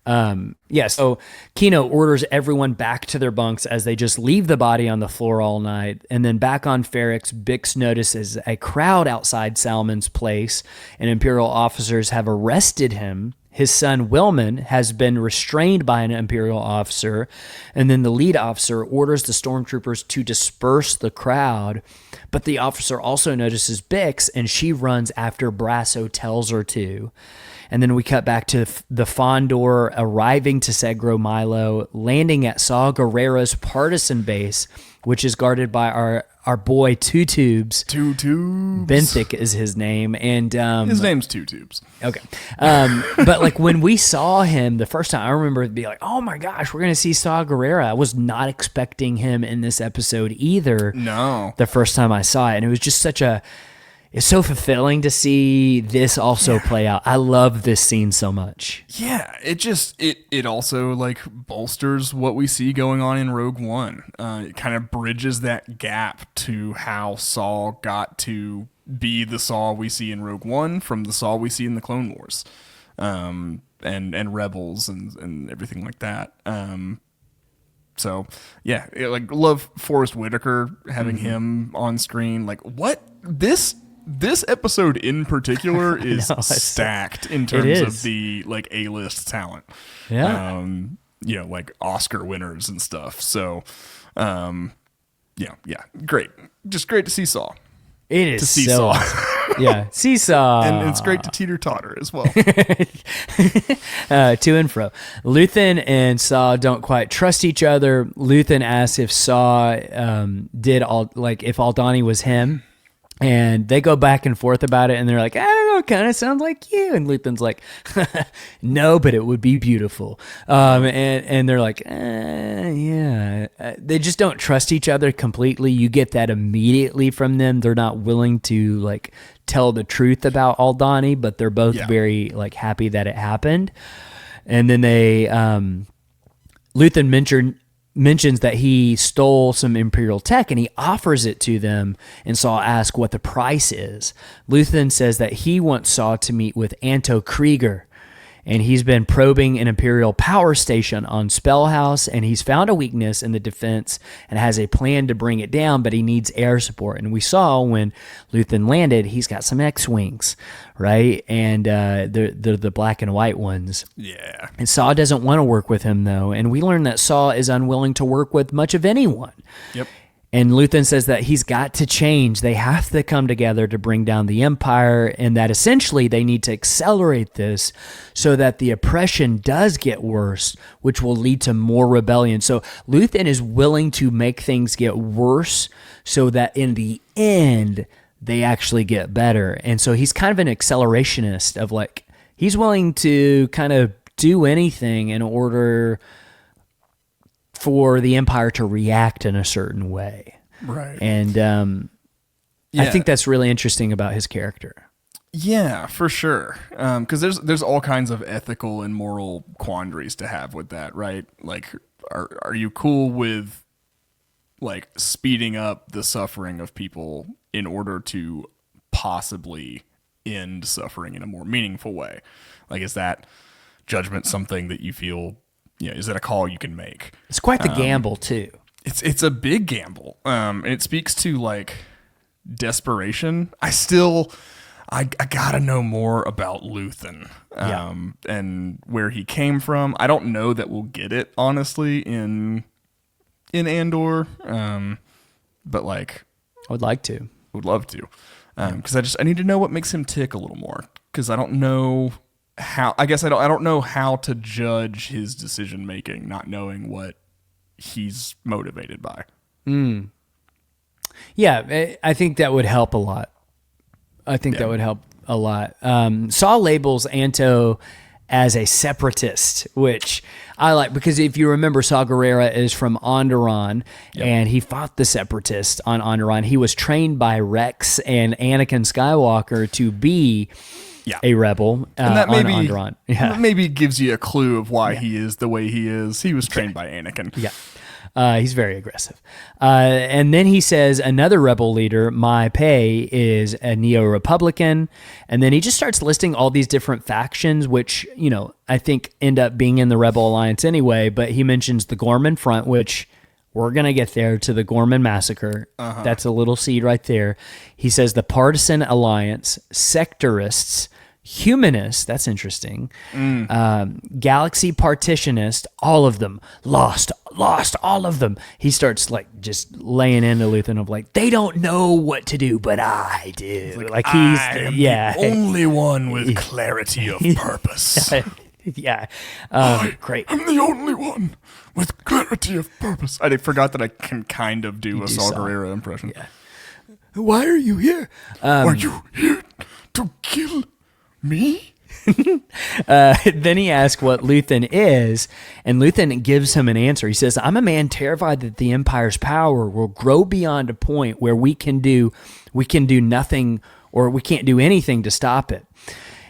So Kino orders everyone back to their bunks as they just leave the body on the floor all night. And then back on Ferrix, Bix notices a crowd outside Salmon's place, and Imperial officers have arrested him. His son, Willman, has been restrained by an Imperial officer, and then the lead officer orders the stormtroopers to disperse the crowd. But the officer also notices Bix, and she runs after Brasso tells her to. And then we cut back to the Fondor arriving to Segro Milo, landing at Saw Gerrera's partisan base, which is guarded by our boy Two Tubes. Two Tubes. Benthic is his name. And his name's Two Tubes. Okay. But like when we saw him the first time, I remember it be like, oh my gosh, we're going to see Saw Gerrera. I was not expecting him in this episode either. No. The first time I saw it. And it was just it's so fulfilling to see this also play out. I love this scene so much. Yeah, it also like bolsters what we see going on in Rogue One. It kind of bridges that gap to how Saw got to be the Saw we see in Rogue One from the Saw we see in the Clone Wars, and Rebels and everything like that. So yeah, like love Forrest Whitaker having him on screen. Like what this episode in particular is stacked in terms of the like A-list talent. Yeah. Like Oscar winners and stuff. So, yeah, great. Just great to see Saw. It is to see so Saw. Yeah, seesaw. And it's great to teeter-totter as well. To and fro. Luthen and Saw don't quite trust each other. Luthen asks if Saw if Aldani was him. And they go back and forth about it, and they're like, I don't know, it kind of sounds like you. And Luthen's like, no, but it would be beautiful. And they're like, yeah. They just don't trust each other completely. You get that immediately from them. They're not willing to like tell the truth about Aldani, but they're both very like happy that it happened. And then Luthen mentions that he stole some Imperial tech and he offers it to them, and Saw asks what the price is. Luthen says that he wants Saw to meet with Anto Krieger, and he's been probing an Imperial power station on Spellhouse, and he's found a weakness in the defense and has a plan to bring it down, but he needs air support. And we saw when Luthen landed, he's got some X-Wings, right? And they're the black and white ones. Yeah. And Saw doesn't want to work with him, though, and we learn that Saw is unwilling to work with much of anyone. Yep. And Luthen says that he's got to change. They have to come together to bring down the Empire, and that essentially they need to accelerate this so that the oppression does get worse, which will lead to more rebellion. So Luthen is willing to make things get worse so that in the end, they actually get better. And so he's kind of an accelerationist of like, he's willing to kind of do anything in order for the Empire to react in a certain way. Right. And I think that's really interesting about his character. Yeah, for sure. Because there's all kinds of ethical and moral quandaries to have with that, right? Like, are you cool with like speeding up the suffering of people in order to possibly end suffering in a more meaningful way? Like, is that judgment something that you feel? Is that a call you can make? It's quite the gamble too. It's a big gamble. And it speaks to like desperation. I gotta know more about Luthen, and where he came from. I don't know that we'll get it honestly in Andor. But like, I would like to. Would love to. Because I need to know what makes him tick a little more. Because I don't know how. I guess I don't know how to judge his decision making, not knowing what he's motivated by. Yeah, I think that would help a lot. That would help a lot. Saw labels Anto as a separatist, which I like because if you remember, Saw Gerrera is from Andor, and he fought the separatists on Andor. He was trained by Rex and Anakin Skywalker to be a rebel and that on Andor. Maybe gives you a clue of why he is the way he is. He was trained by Anakin. Yeah. He's very aggressive. And then he says another rebel leader, Mai Pei, is a neo-Republican. And then he just starts listing all these different factions, which, you know, I think end up being in the Rebel Alliance anyway. But he mentions the Gorman Front, which we're going to get there to the Gorman Massacre. That's a little seed right there. He says the Partisan Alliance, Sectorists, Humanists, that's interesting. Galaxy Partitionist, all of them lost all of them. He starts like just laying into Luthen of like, they don't know what to do, but I do. Like he's the only one with clarity of purpose. Great. I'm the only one with clarity of purpose. I forgot that I can kind of do a Saw Gerrera impression. Yeah. Why are you here? Are you here to kill me? Then he asks what Luthen is, and Luthen gives him an answer. He says, I'm a man terrified that the Empire's power will grow beyond a point where we can do nothing, or we can't do anything to stop it.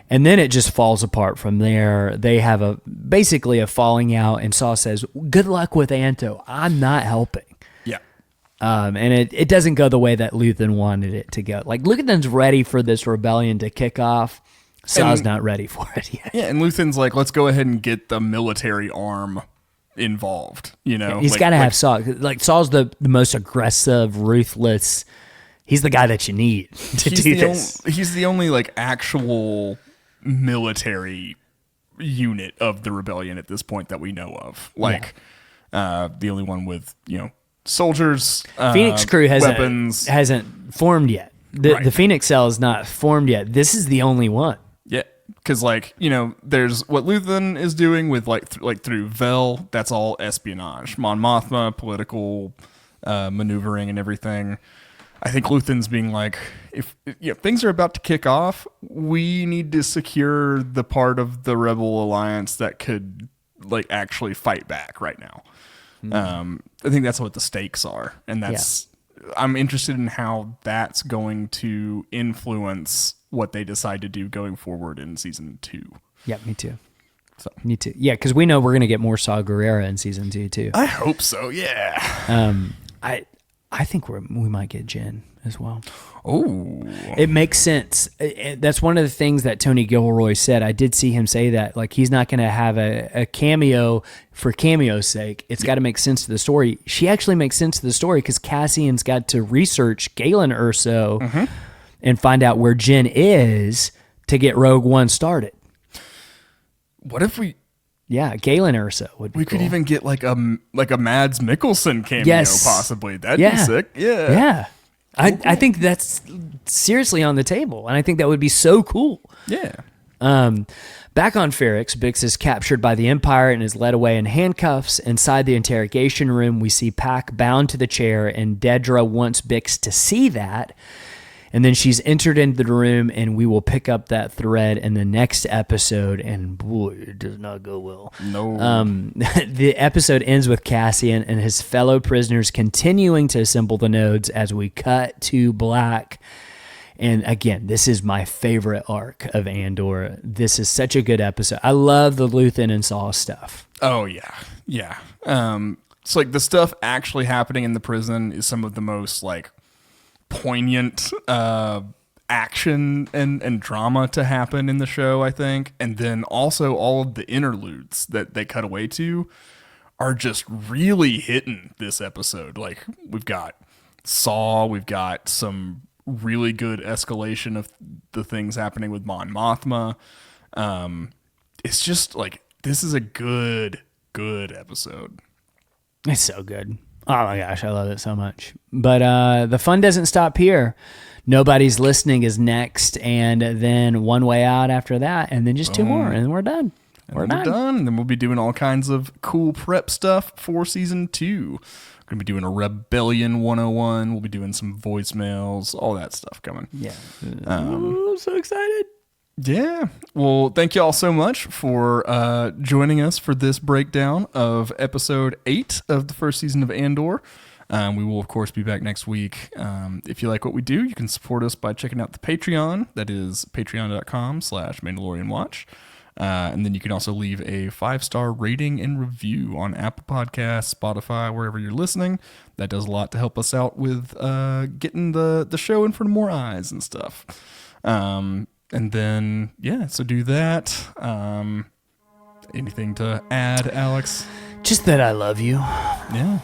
And then it just falls apart from there. They have basically a falling out, and Saw says, good luck with Anto. I'm not helping. Yeah. And it doesn't go the way that Luthen wanted it to go. Like, Luthen's ready for this rebellion to kick off. Saw's not ready for it yet. Yeah, and Luthen's like, let's go ahead and get the military arm involved. You know, he's got to have Saw. Like, Saw's the most aggressive, ruthless. He's the guy that you need to do this. He's the only like actual military unit of the rebellion at this point that we know of. Like, the only one with soldiers. Phoenix Crew weapons hasn't formed yet. The Phoenix Cell is not formed yet. This is the only one. Yeah, because there's what Luthen is doing with through Vel. That's all espionage, Mon Mothma, political maneuvering, and everything. I think Luthen's being like, if things are about to kick off, we need to secure the part of the Rebel Alliance that could actually fight back right now. I think that's what the stakes are, and that's. I'm interested in how that's going to influence what they decide to do going forward in season 2. Yeah, me too. Me too. Yeah, because we know we're going to get more Saw Gerrera in season 2 too. I hope so. Yeah. I think we might get Jyn as well. Oh, it makes sense. That's one of the things that Tony Gilroy said. I did see him say that. Like, he's not going to have a cameo for cameo's sake. It's got to make sense to the story. She actually makes sense to the story because Cassian's got to research Galen Erso and find out where Jyn is to get Rogue One started. What if we... Yeah, Galen Erso would be could even get like a Mads Mikkelsen cameo, possibly. That'd be sick. Yeah. Yeah. I think that's seriously on the table, and I think that would be so cool. Yeah. Back on Ferrix, Bix is captured by the Empire and is led away in handcuffs. Inside the interrogation room, we see Pac bound to the chair, and Dedra wants Bix to see that. And then she's entered into the room, and we will pick up that thread in the next episode. And boy, it does not go well. No. The episode ends with Cassian and his fellow prisoners continuing to assemble the nodes as we cut to black. And again, this is my favorite arc of Andor. This is such a good episode. I love the Luthen and Saw stuff. Oh, yeah. Yeah. It's like the stuff actually happening in the prison is some of the most poignant action and drama to happen in the show, I think. And then also all of the interludes that they cut away to are just really hitting this episode. Like, we've got Saw, we've got some really good escalation of the things happening with Mon Mothma. It's just this is a good episode. It's so good. Oh my gosh, I love it so much. But the fun doesn't stop here. Nobody's Listening is next, and then One Way Out after that, and then just 2 more, and we're done. We're done. And then we'll be doing all kinds of cool prep stuff for season 2. We're going to be doing a Rebellion 101. We'll be doing some voicemails, all that stuff coming. Yeah. I'm so excited. Yeah. Well, thank you all so much for joining us for this breakdown of episode 8 of the first season of Andor. We will, of course, be back next week. If you like what we do, you can support us by checking out the Patreon. That is patreon.com/MandalorianWatch. And then you can also leave a 5-star rating and review on Apple Podcasts, Spotify, wherever you're listening. That does a lot to help us out with getting the show in front of more eyes and stuff. And then, yeah, so do that. Anything to add, Alex? Just that I love you. Yeah.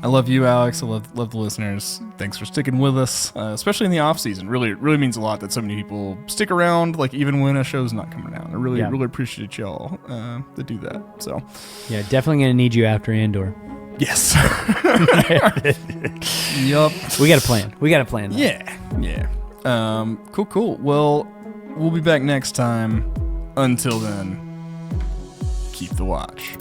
I love you, Alex. I love the listeners. Thanks for sticking with us, especially in the off season. Really means a lot that so many people stick around, like even when a show's not coming out. I really appreciate y'all that do that. So, yeah, definitely gonna need you after Andor. Yes. Yup. We got a plan. That. Yeah. Cool. Well, we'll be back next time. Until then, keep the watch.